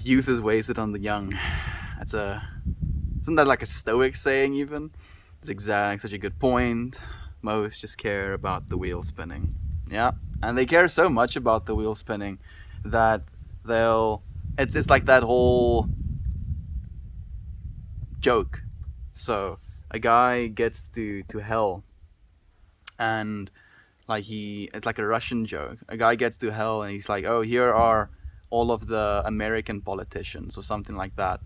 Youth is wasted on the young. Isn't that like a Stoic saying even? It's such a good point. Most just care about the wheel spinning. Yeah, and they care so much about the wheel spinning that it's like that whole joke. So a guy gets to hell, and it's like a Russian joke. A guy gets to hell and he's like, oh, here are all of the American politicians or something like that.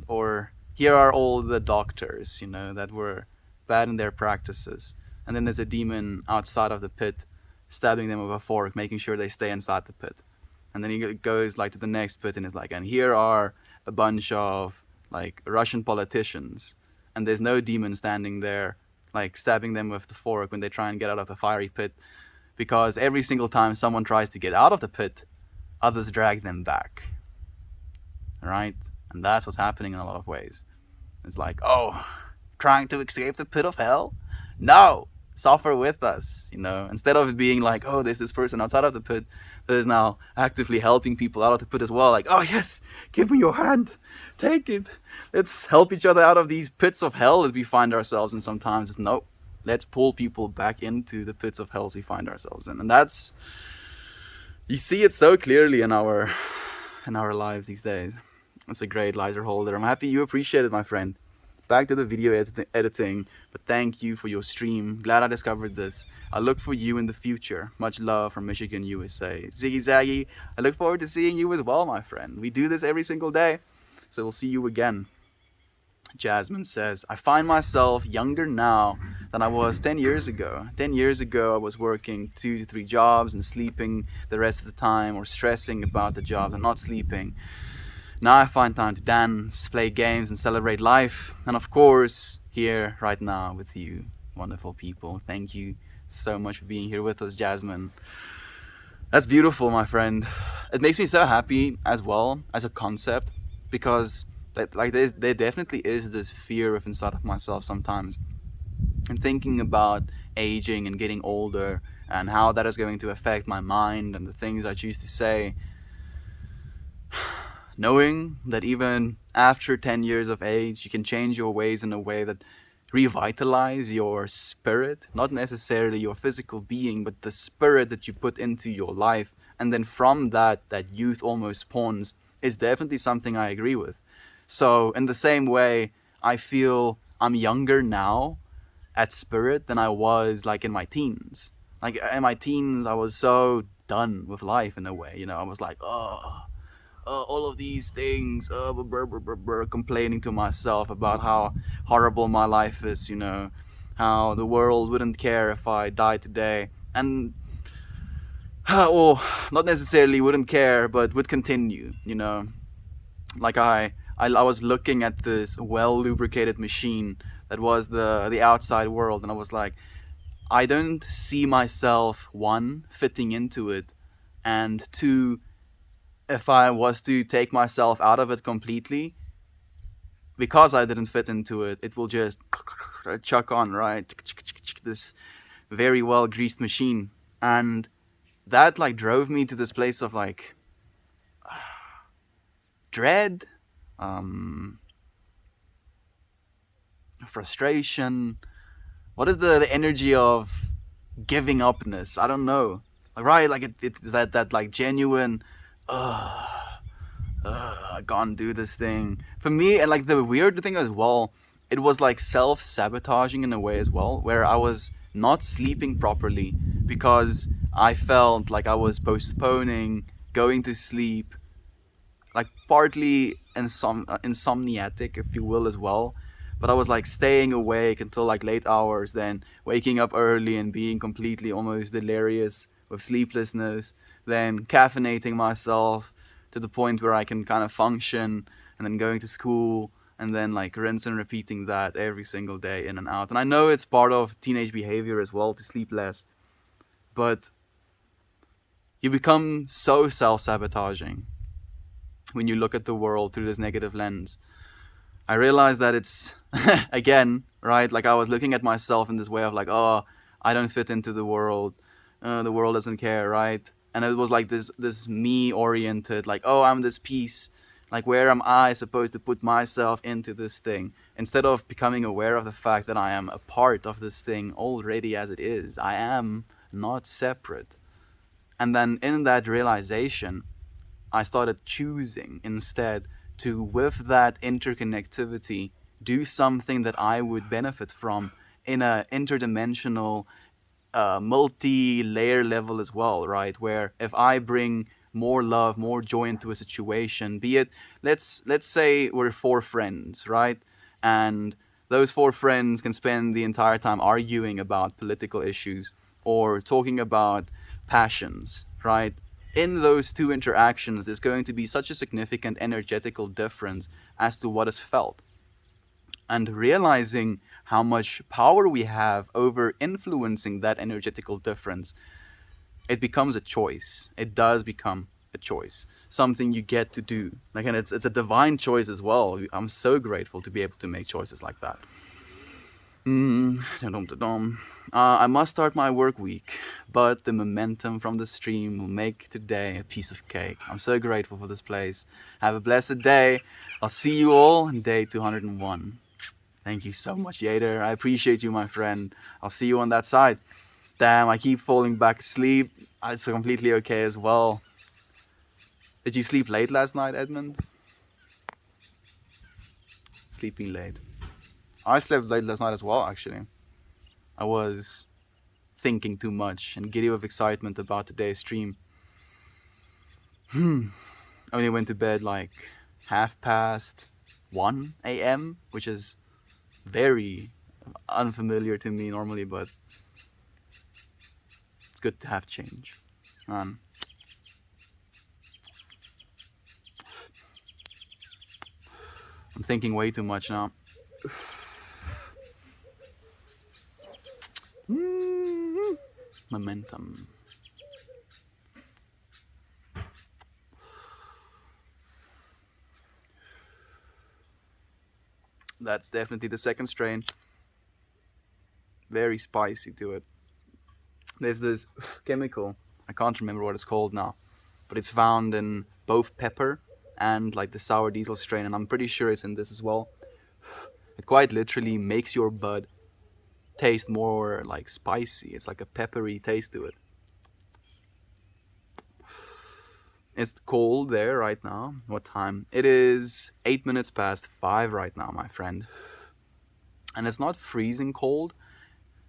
Or here are all the doctors, that were bad in their practices. And then there's a demon outside of the pit, stabbing them with a fork, making sure they stay inside the pit. And then he goes to the next pit and is like, and here are a bunch of Russian politicians. And there's no demon standing there, stabbing them with the fork when they try and get out of the fiery pit. Because every single time someone tries to get out of the pit, others drag them back. Right? And that's what's happening in a lot of ways. It's like, oh, trying to escape the pit of hell? No! Suffer with us, Instead of it being like, oh, there's this person outside of the pit that is now actively helping people out of the pit as well. Like, oh, yes, give me your hand. Take it. Let's help each other out of these pits of hell that we find ourselves in sometimes. It's, no, let's pull people back into the pits of hell we find ourselves in. And that's, you see it so clearly in our lives these days. That's a great lighter holder. I'm happy you appreciate it, my friend. back to the video editing. But thank you for your stream. Glad I discovered this. I look for you in the future. Much love from Michigan, USA. Ziggy Zaggy, I look forward to seeing you as well, my friend. We do this every single day, so we'll see you again. Jasmine says, I find myself younger now than I was 10 years ago. 10 years ago, I was working 2 to 3 jobs and sleeping the rest of the time, or stressing about the job and not sleeping. Now I find time to dance, play games, and celebrate life. And of course, here right now with you, wonderful people. Thank you so much for being here with us, Jasmine. That's beautiful, my friend. It makes me so happy as well as a concept, because there definitely is this fear of inside of myself sometimes, and thinking about aging and getting older and how that is going to affect my mind and the things I choose to say. Knowing that even after 10 years of age, you can change your ways in a way that revitalize your spirit, not necessarily your physical being, but the spirit that you put into your life, and then from that youth almost spawns, is definitely something I agree with. So in the same way, I feel I'm younger now at spirit than I was like in my teens. Like in my teens, I was so done with life in a way, you know. I was like, all of these things, complaining to myself about how horrible my life is, you know, how the world wouldn't care if I died today, and or not necessarily wouldn't care, but would continue, you know. Like I was looking at this well lubricated machine that was the outside world, and I was like, I don't see myself, one, fitting into it, and two, if I was to take myself out of it completely, because I didn't fit into it, it will just chuck on, right? This very well greased machine. And that like drove me to this place of like dread, frustration. What is the energy of giving upness? I don't know. Like, right, like it's that like genuine, I can't do this thing. For me, and like the weird thing as well, it was like self-sabotaging in a way as well, where I was not sleeping properly because I felt like I was postponing going to sleep, like partly insomniatic, if you will, as well. But I was like staying awake until like late hours, then waking up early and being completely almost delirious with sleeplessness, then caffeinating myself to the point where I can kind of function, and then going to school, and then like rinse and repeating that every single day, in and out. And I know it's part of teenage behavior as well to sleep less, but you become so self-sabotaging when you look at the world through this negative lens. I realized that it's, again, right, like I was looking at myself in this way of like, oh, I don't fit into the world doesn't care, right? And it was like this me oriented, like, oh, I'm this piece, like where am I supposed to put myself into this thing, instead of becoming aware of the fact that I am a part of this thing already as it is. I am not separate. And then in that realization, I started choosing instead to, with that interconnectivity, do something that I would benefit from in a interdimensional, multi-layer level as well, right? Where if I bring more love, more joy into a situation, be it, let's say we're 4 friends, right? And those 4 friends can spend the entire time arguing about political issues or talking about passions, right? In those 2 interactions, there's going to be such a significant energetical difference as to what is felt. And realizing how much power we have over influencing that energetical difference, it becomes a choice. It does become a choice, something you get to do. Like, and it's a divine choice as well. I'm so grateful to be able to make choices like that. I must start my work week, but the momentum from the stream will make today a piece of cake. I'm so grateful for this place. Have a blessed day. I'll see you all in day 201. Thank you so much, Yader. I appreciate you, my friend. I'll see you on that side. Damn, I keep falling back asleep. It's completely okay as well. Did you sleep late last night, Edmund? Sleeping late. I slept late last night as well, actually. I was thinking too much and giddy with excitement about today's stream. I only went to bed like 1:30 a.m., which is very unfamiliar to me normally, but it's good to have change. Um, I'm thinking way too much now. Momentum. That's definitely the second strain. Very spicy to it. There's this chemical, I can't remember what it's called now, but it's found in both pepper and like the sour diesel strain, and I'm pretty sure it's in this as well. It quite literally makes your bud taste more like spicy. It's like a peppery taste to it. It's cold there right now. What time? It is 8 minutes past 5 right now, my friend. And it's not freezing cold.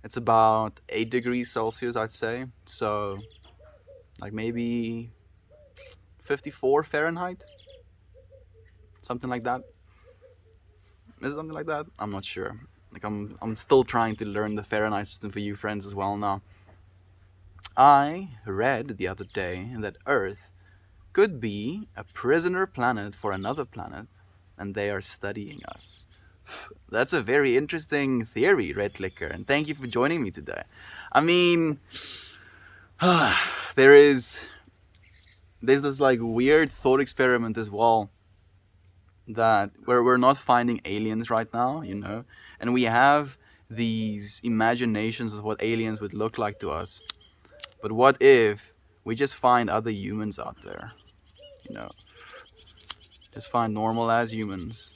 It's about 8 degrees Celsius, I'd say. So, like maybe 54 Fahrenheit? Something like that. Is it something like that? I'm not sure. Like I'm still trying to learn the Fahrenheit system for you friends as well now. I read the other day that Earth could be a prisoner planet for another planet, and they are studying us. That's a very interesting theory, Red Clicker, and thank you for joining me today. I mean, there's this like weird thought experiment as well, that where we're not finding aliens right now, and we have these imaginations of what aliens would look like to us. But what if we just find other humans out there? You know, just find normal as humans.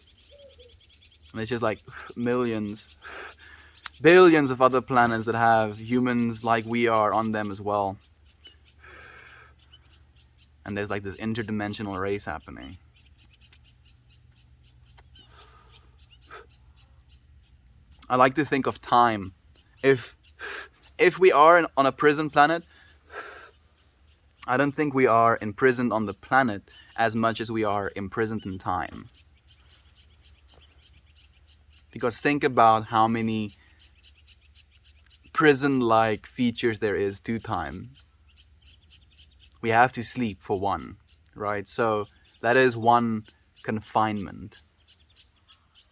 And it's just like millions, billions of other planets that have humans like we are on them as well. And there's like this interdimensional race happening. I like to think of time. If we are on a prison planet, I don't think we are imprisoned on the planet as much as we are imprisoned in time. Because think about how many prison-like features there is to time. We have to sleep for one, right? So that is one confinement.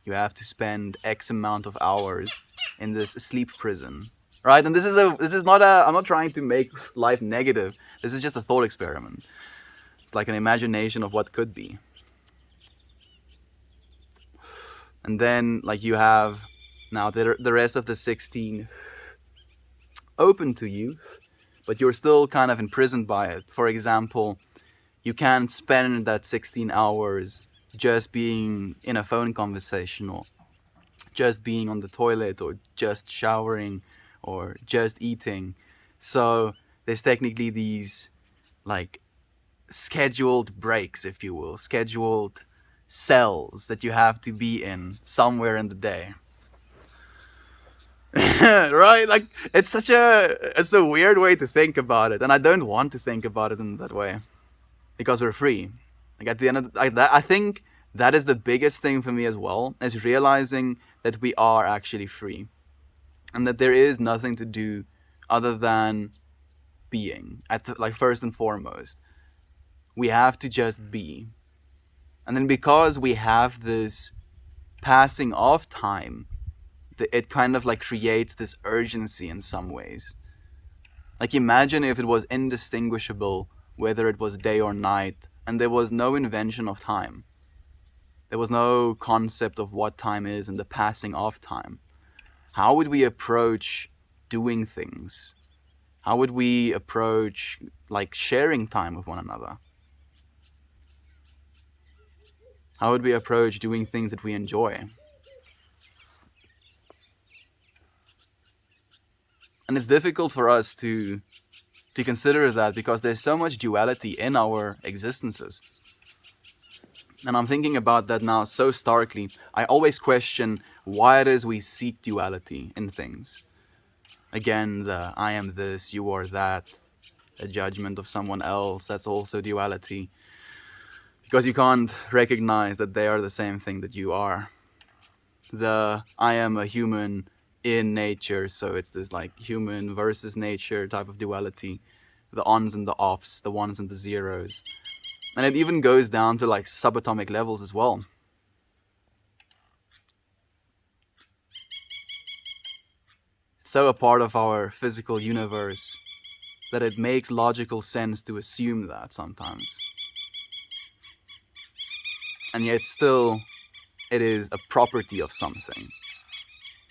You have to spend X amount of hours in this sleep prison, right? And this is not I'm not trying to make life negative. This is just a thought experiment. It's like an imagination of what could be. And then like you have now the rest of the 16 open to you, but you're still kind of imprisoned by it. For example, you can't spend that 16 hours just being in a phone conversation, or just being on the toilet, or just showering, or just eating. So there's technically these like scheduled breaks, if you will, scheduled cells that you have to be in somewhere in the day. Right? Like it's a weird way to think about it, and I don't want to think about it in that way, because we're free. Like at the end of I think that is the biggest thing for me as well, is realizing that we are actually free, and that there is nothing to do other than being. Like first and foremost, we have to just be, and then because we have this passing of time, it kind of like creates this urgency in some ways. Like imagine if it was indistinguishable whether it was day or night, and there was no invention of time. There was no concept of what time is and the passing of time. How would we approach doing things? How would we approach like sharing time with one another? How would we approach doing things that we enjoy? And it's difficult for us to consider that, because there's so much duality in our existences. And I'm thinking about that now so starkly. I always question why it is we seek duality in things. Again, the I am this, you are that, a judgment of someone else, that's also duality. Because you can't recognize that they are the same thing that you are. The I am a human in nature, so it's this like human versus nature type of duality. The ons and the offs, the ones and the zeros. And it even goes down to like subatomic levels as well. It's so a part of our physical universe that it makes logical sense to assume that sometimes. And yet still, it is a property of something.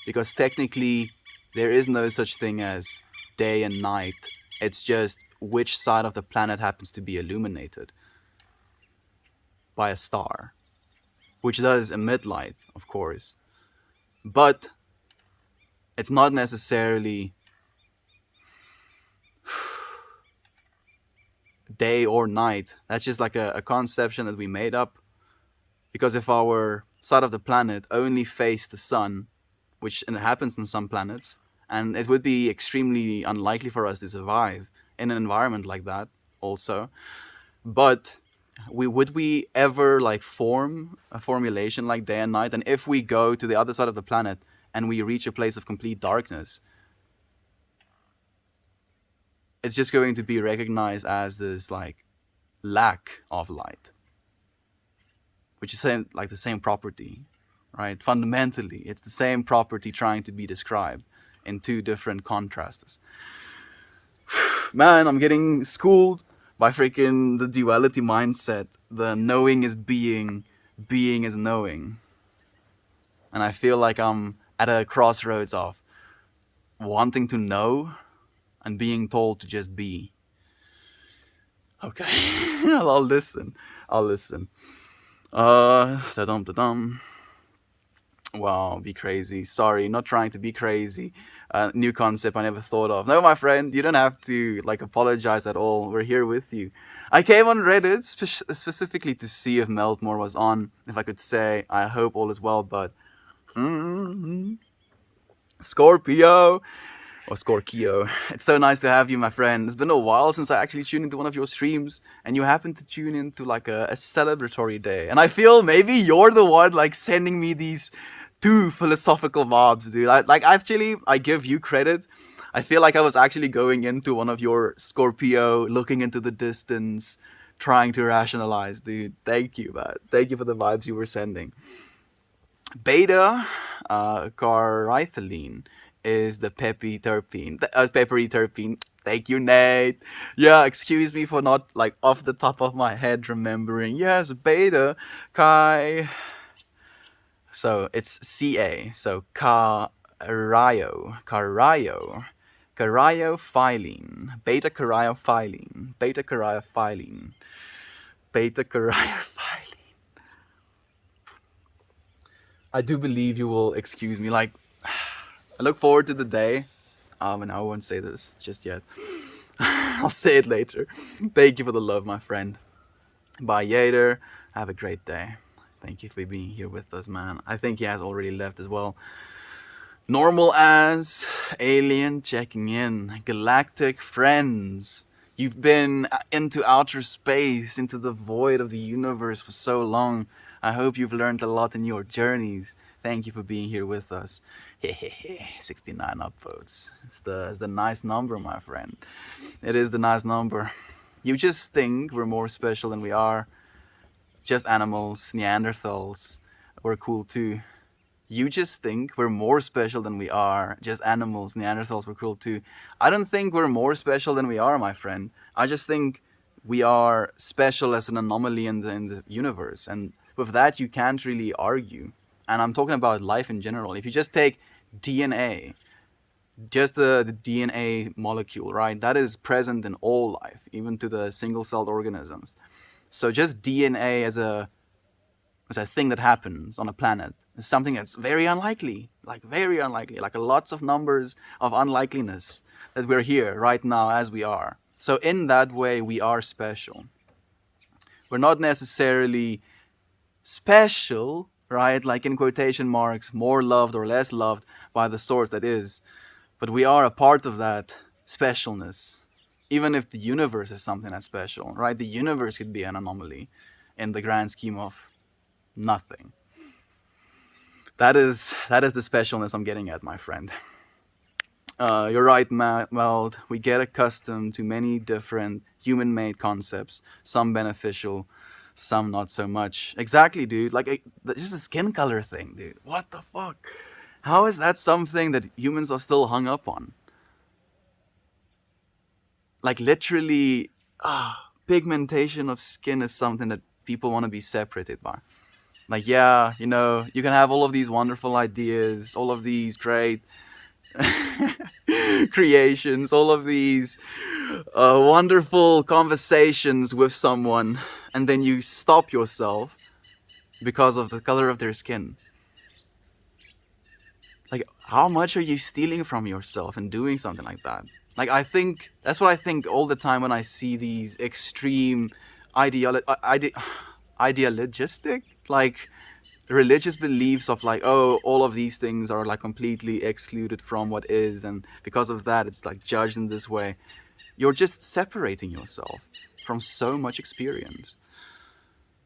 Because technically, there is no such thing as day and night. It's just which side of the planet happens to be illuminated by a star, which does emit light, of course. But it's not necessarily day or night. That's just like a conception that we made up. Because if our side of the planet only faced the sun, which happens on some planets, and it would be extremely unlikely for us to survive in an environment like that also. But would we ever like form a formulation like day and night? And if we go to the other side of the planet and we reach a place of complete darkness, it's just going to be recognized as this like lack of light, which is like the same property, right? Fundamentally, it's the same property trying to be described in two different contrasts. Man, I'm getting schooled by freaking the duality mindset. The knowing is being, being is knowing. And I feel like I'm at a crossroads of wanting to know and being told to just be. Okay, I'll listen. I'll listen. Da-dum. Wow, be crazy. Sorry, not trying to be crazy. New concept I never thought of. No, my friend, you don't have to like apologize at all. We're here with you. I came on Reddit specifically to see if Meltmore was on. If I could say, I hope all is well, but Scorpio or Scorpio. It's so nice to have you, my friend. It's been a while since I actually tuned into one of your streams, and you happened to tune into like a celebratory day. And I feel maybe you're the one like sending me these two philosophical vibes, dude. I give you credit. I feel like I was actually going into one of your Scorpio, looking into the distance, trying to rationalize, dude. Thank you, man. Thank you for the vibes you were sending. Beta carithylene is the peppery terpene. Thank you, Nate. Yeah, excuse me for not like off the top of my head remembering. Yes, beta chi. So it's Ca. So caryophyllene, beta caryophyllene, beta caryophyllene, beta caryophyllene. I do believe you will excuse me. Like, I look forward to the day. And I won't say this just yet. I'll say it later. Thank you for the love, my friend. Bye, Yader. Have a great day. Thank you for being here with us, man. I think he has already left as well. Normal as alien checking in. Galactic friends. You've been into outer space, into the void of the universe for so long. I hope you've learned a lot in your journeys. Thank you for being here with us. 69 upvotes. It's the nice number, my friend. It is the nice number. You just think we're more special than we are. Just animals, Neanderthals. We're cool too. You just think we're more special than we are. Just animals, Neanderthals were cool too. I don't think we're more special than we are, my friend. I just think we are special as an anomaly in the universe. And with that, you can't really argue. And I'm talking about life in general. If you just take DNA, just the DNA molecule, right? That is present in all life, even to the single-celled organisms. So just DNA as a thing that happens on a planet is something that's very unlikely, like lots of numbers of unlikeliness that we're here right now as we are. So in that way, we are special. We're not necessarily special, right? Like in quotation marks, more loved or less loved by the sort that is. But we are a part of that specialness. Even if the universe is something that's special, right? The universe could be an anomaly in the grand scheme of nothing. That is the specialness I'm getting at, my friend. You're right, Meld. We get accustomed to many different human-made concepts, some beneficial, some not so much. Exactly, dude. Like, just a skin color thing, dude. What the fuck? How is that something that humans are still hung up on? Like, literally, pigmentation of skin is something that people want to be separated by. Like, yeah, you can have all of these wonderful ideas, all of these great creations, all of these wonderful conversations with someone, and then you stop yourself because of the color of their skin. Like, how much are you stealing from yourself and doing something like that? Like, I think that's what I think all the time when I see these extreme idealistic, like, religious beliefs of like, oh, all of these things are like completely excluded from what is, and because of that it's like judged in this way. You're just separating yourself from so much experience,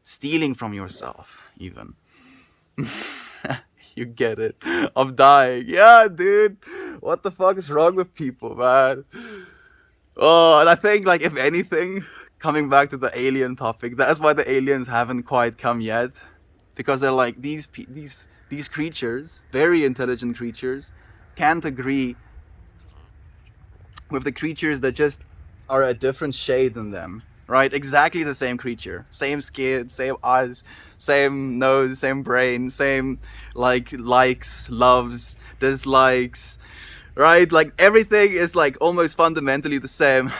stealing from yourself even. You get it. I'm dying. Yeah, dude, what the fuck is wrong with people, man? Oh, and I think, like, if anything, coming back to the alien topic, that's why the aliens haven't quite come yet, because they're like, these creatures, very intelligent creatures, can't agree with the creatures that just are a different shade than them, right? Exactly the same creature, same skin, same eyes, same nose, same brain, same, like, likes, loves, dislikes, right? Like, everything is like almost fundamentally the same.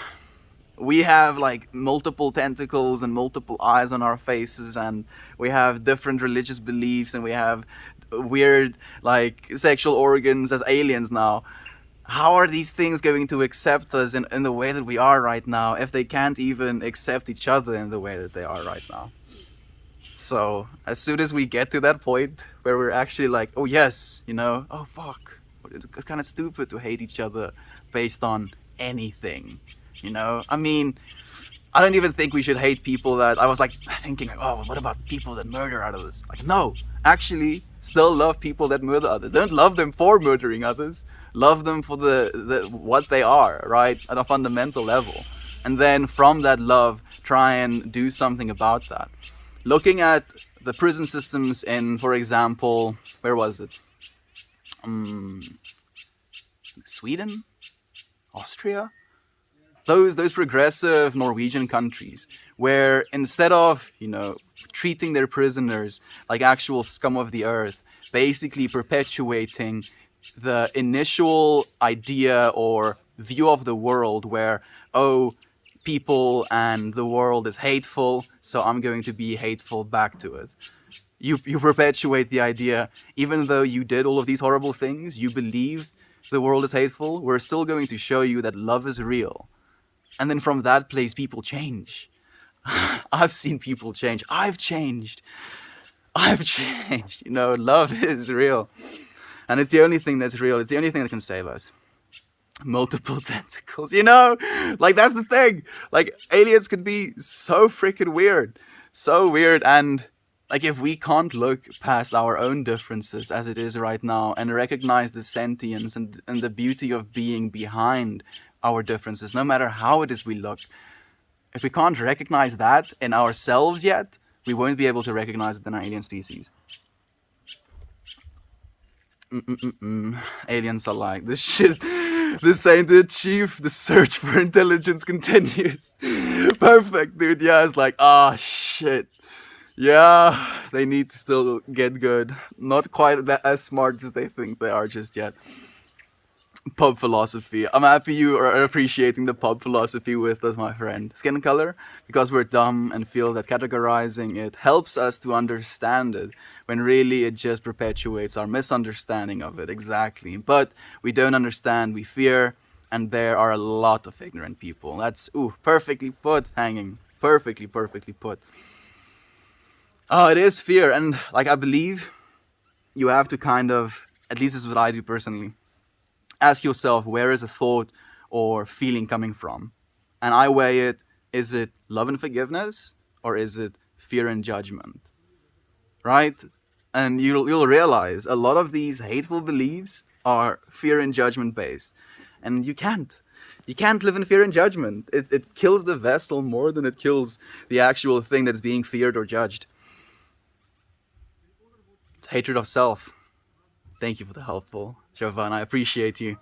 We have like multiple tentacles and multiple eyes on our faces, and we have different religious beliefs, and we have weird like sexual organs as aliens now. How are these things going to accept us in the way that we are right now if they can't even accept each other in the way that they are right now? So as soon as we get to that point where we're actually like, oh yes, oh fuck, it's kind of stupid to hate each other based on anything. I mean, I don't even think we should hate people that, I was like thinking like, oh, what about people that murder others? Like, no, actually still love people that murder others. Don't love them for murdering others. Love them for the what they are, right? At a fundamental level. And then from that love, try and do something about that. Looking at the prison systems in, for example, where was it? Sweden? Austria? Those progressive Norwegian countries, where instead of treating their prisoners like actual scum of the earth, basically perpetuating the initial idea or view of the world where, oh, people and the world is hateful, so I'm going to be hateful back to it. You perpetuate the idea, even though you did all of these horrible things, you believed the world is hateful, we're still going to show you that love is real. And then from that place, people change. I've seen people change. I've changed. Love is real. And it's the only thing that's real. It's the only thing that can save us. Multiple tentacles, Like, that's the thing. Like, aliens could be so freaking weird. So weird. And, like, if we can't look past our own differences as it is right now and recognize the sentience and the beauty of being behind our differences, no matter how it is we look, if we can't recognize that in ourselves yet, we won't be able to recognize it in our alien species. Aliens are like, this shit, this ain't the chief, the search for intelligence continues. Perfect, dude. Yeah, it's like, shit. Yeah, they need to still get good. Not quite that as smart as they think they are just yet. Pub philosophy. I'm happy you are appreciating the pub philosophy with us, my friend. Skin color, because we're dumb and feel that categorizing it helps us to understand it, when really it just perpetuates our misunderstanding of it. Exactly. But we don't understand, we fear, and there are a lot of ignorant people. That's, perfectly put, hanging. Perfectly put. Oh, it is fear, and like I believe you have to kind of, at least this is what I do personally, ask yourself, where is a thought or feeling coming from? And I weigh it, is it love and forgiveness or is it fear and judgment? Right? And you'll realize a lot of these hateful beliefs are fear and judgment based. And you can't live in fear and judgment. It kills the vessel more than it kills the actual thing that's being feared or judged. It's hatred of self. Thank you for the helpful, Jovan. I appreciate you.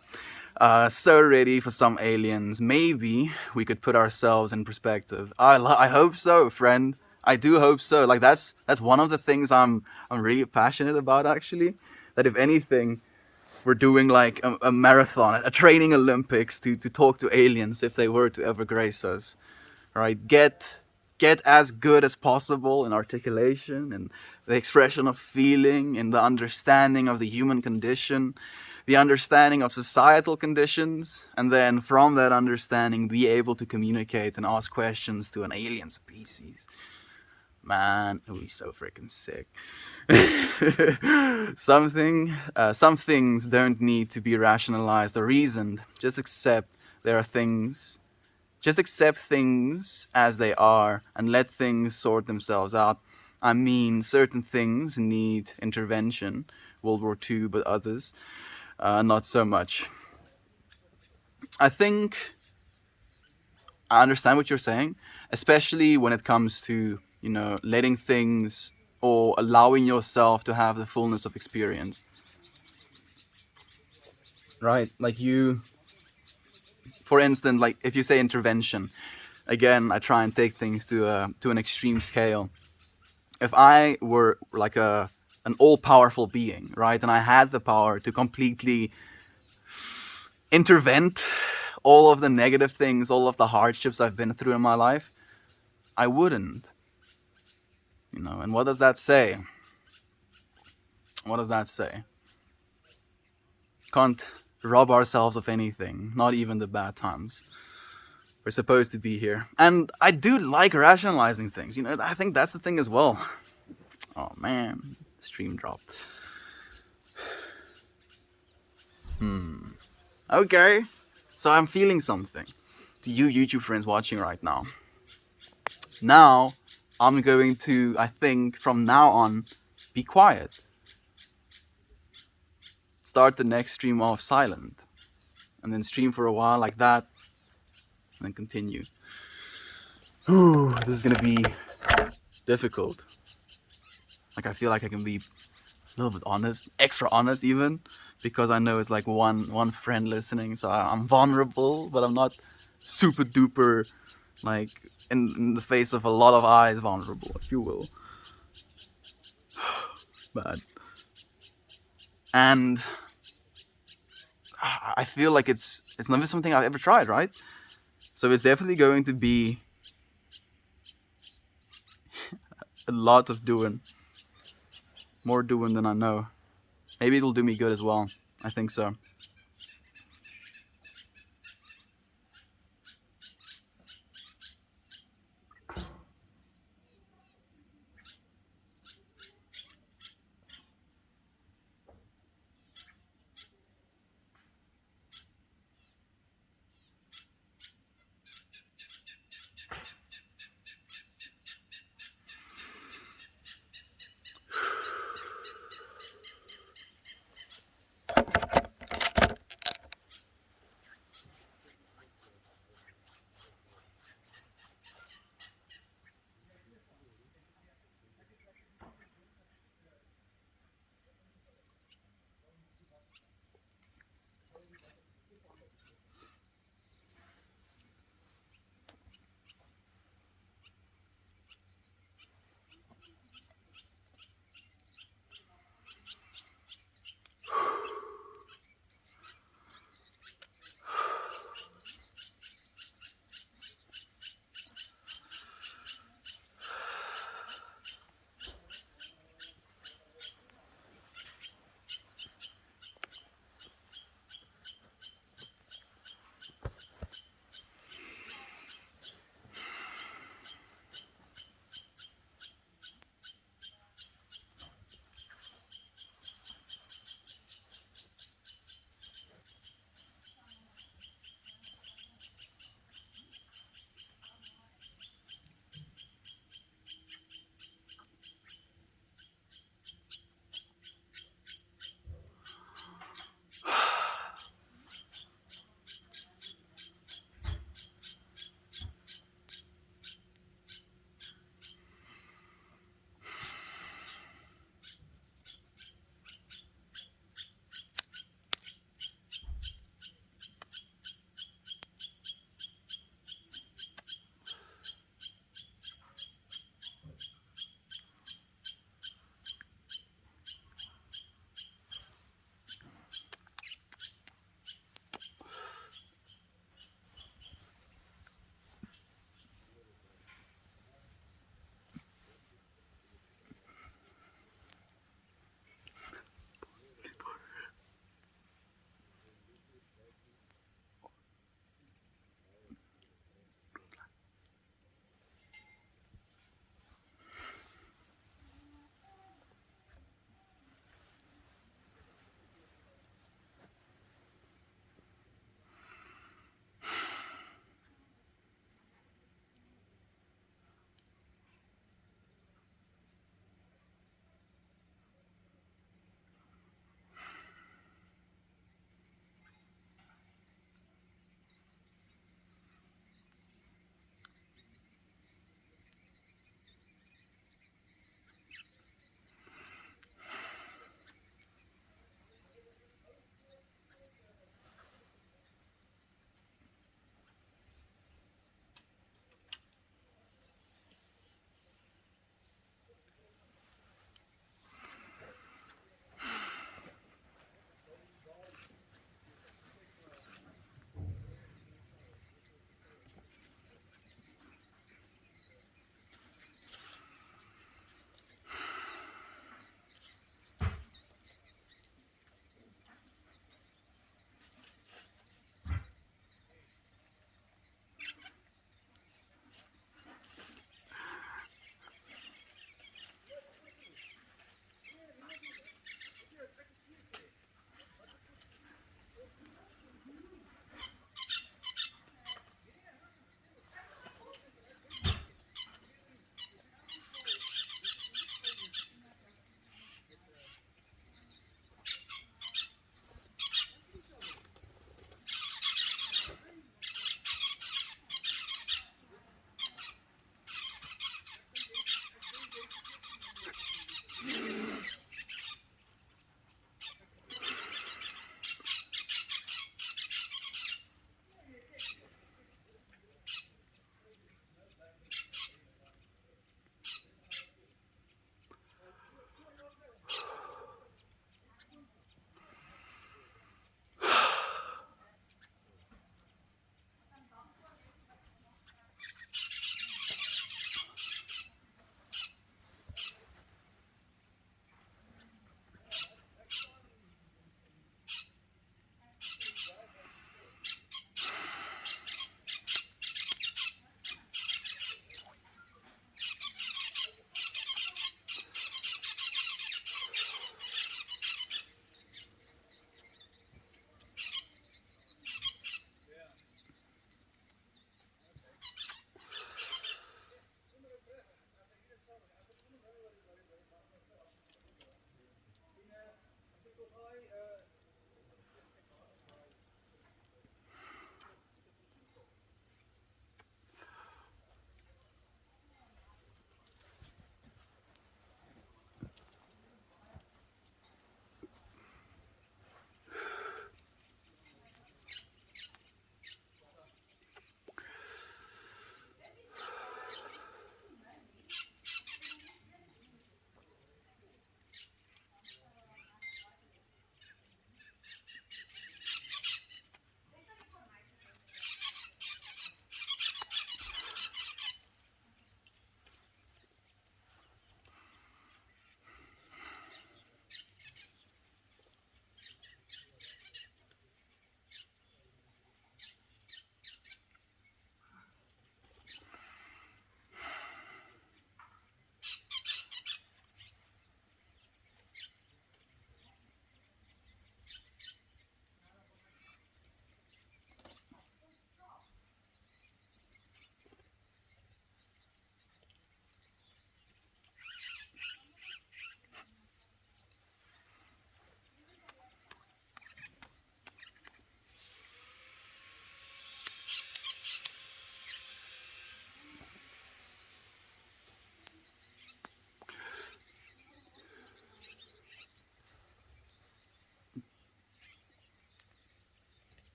So ready for some aliens. Maybe we could put ourselves in perspective. I hope so, friend. I do hope so. Like that's one of the things I'm really passionate about, actually. That if anything, we're doing like a marathon, a training Olympics to talk to aliens if they were to ever grace us. Right? Get as good as possible in articulation and the expression of feeling and the understanding of the human condition, the understanding of societal conditions, and then from that understanding be able to communicate and ask questions to an alien species. Man, it would be so freaking sick. Some things don't need to be rationalized or reasoned. Just accept things as they are and let things sort themselves out. I mean, certain things need intervention, World War II, but others, not so much. I think I understand what you're saying, especially when it comes to, letting things or allowing yourself to have the fullness of experience. Right? Like for instance, like if you say intervention, again, I try and take things to an extreme scale. If I were like an all-powerful being, right, and I had the power to completely intervent all of the negative things, all of the hardships I've been through in my life, I wouldn't. And what does that say? What does that say? Can't rob ourselves of anything, not even the bad times. We're supposed to be here. And I do like rationalizing things. I think that's the thing as well. Oh man, stream dropped. Okay, so I'm feeling something. To you YouTube friends watching right now. Now, I'm going to, I think, from now on, be quiet. Start the next stream off silent. And then stream for a while like that. And then continue. Ooh, this is gonna be difficult. Like, I feel like I can be a little bit honest, extra honest even, because I know it's like one friend listening, so I'm vulnerable, but I'm not super duper, like, in the face of a lot of eyes vulnerable, if you will. Bad. And I feel like it's never something I've ever tried, right? So it's definitely going to be a lot of doing. More doing than I know. Maybe it'll do me good as well. I think so.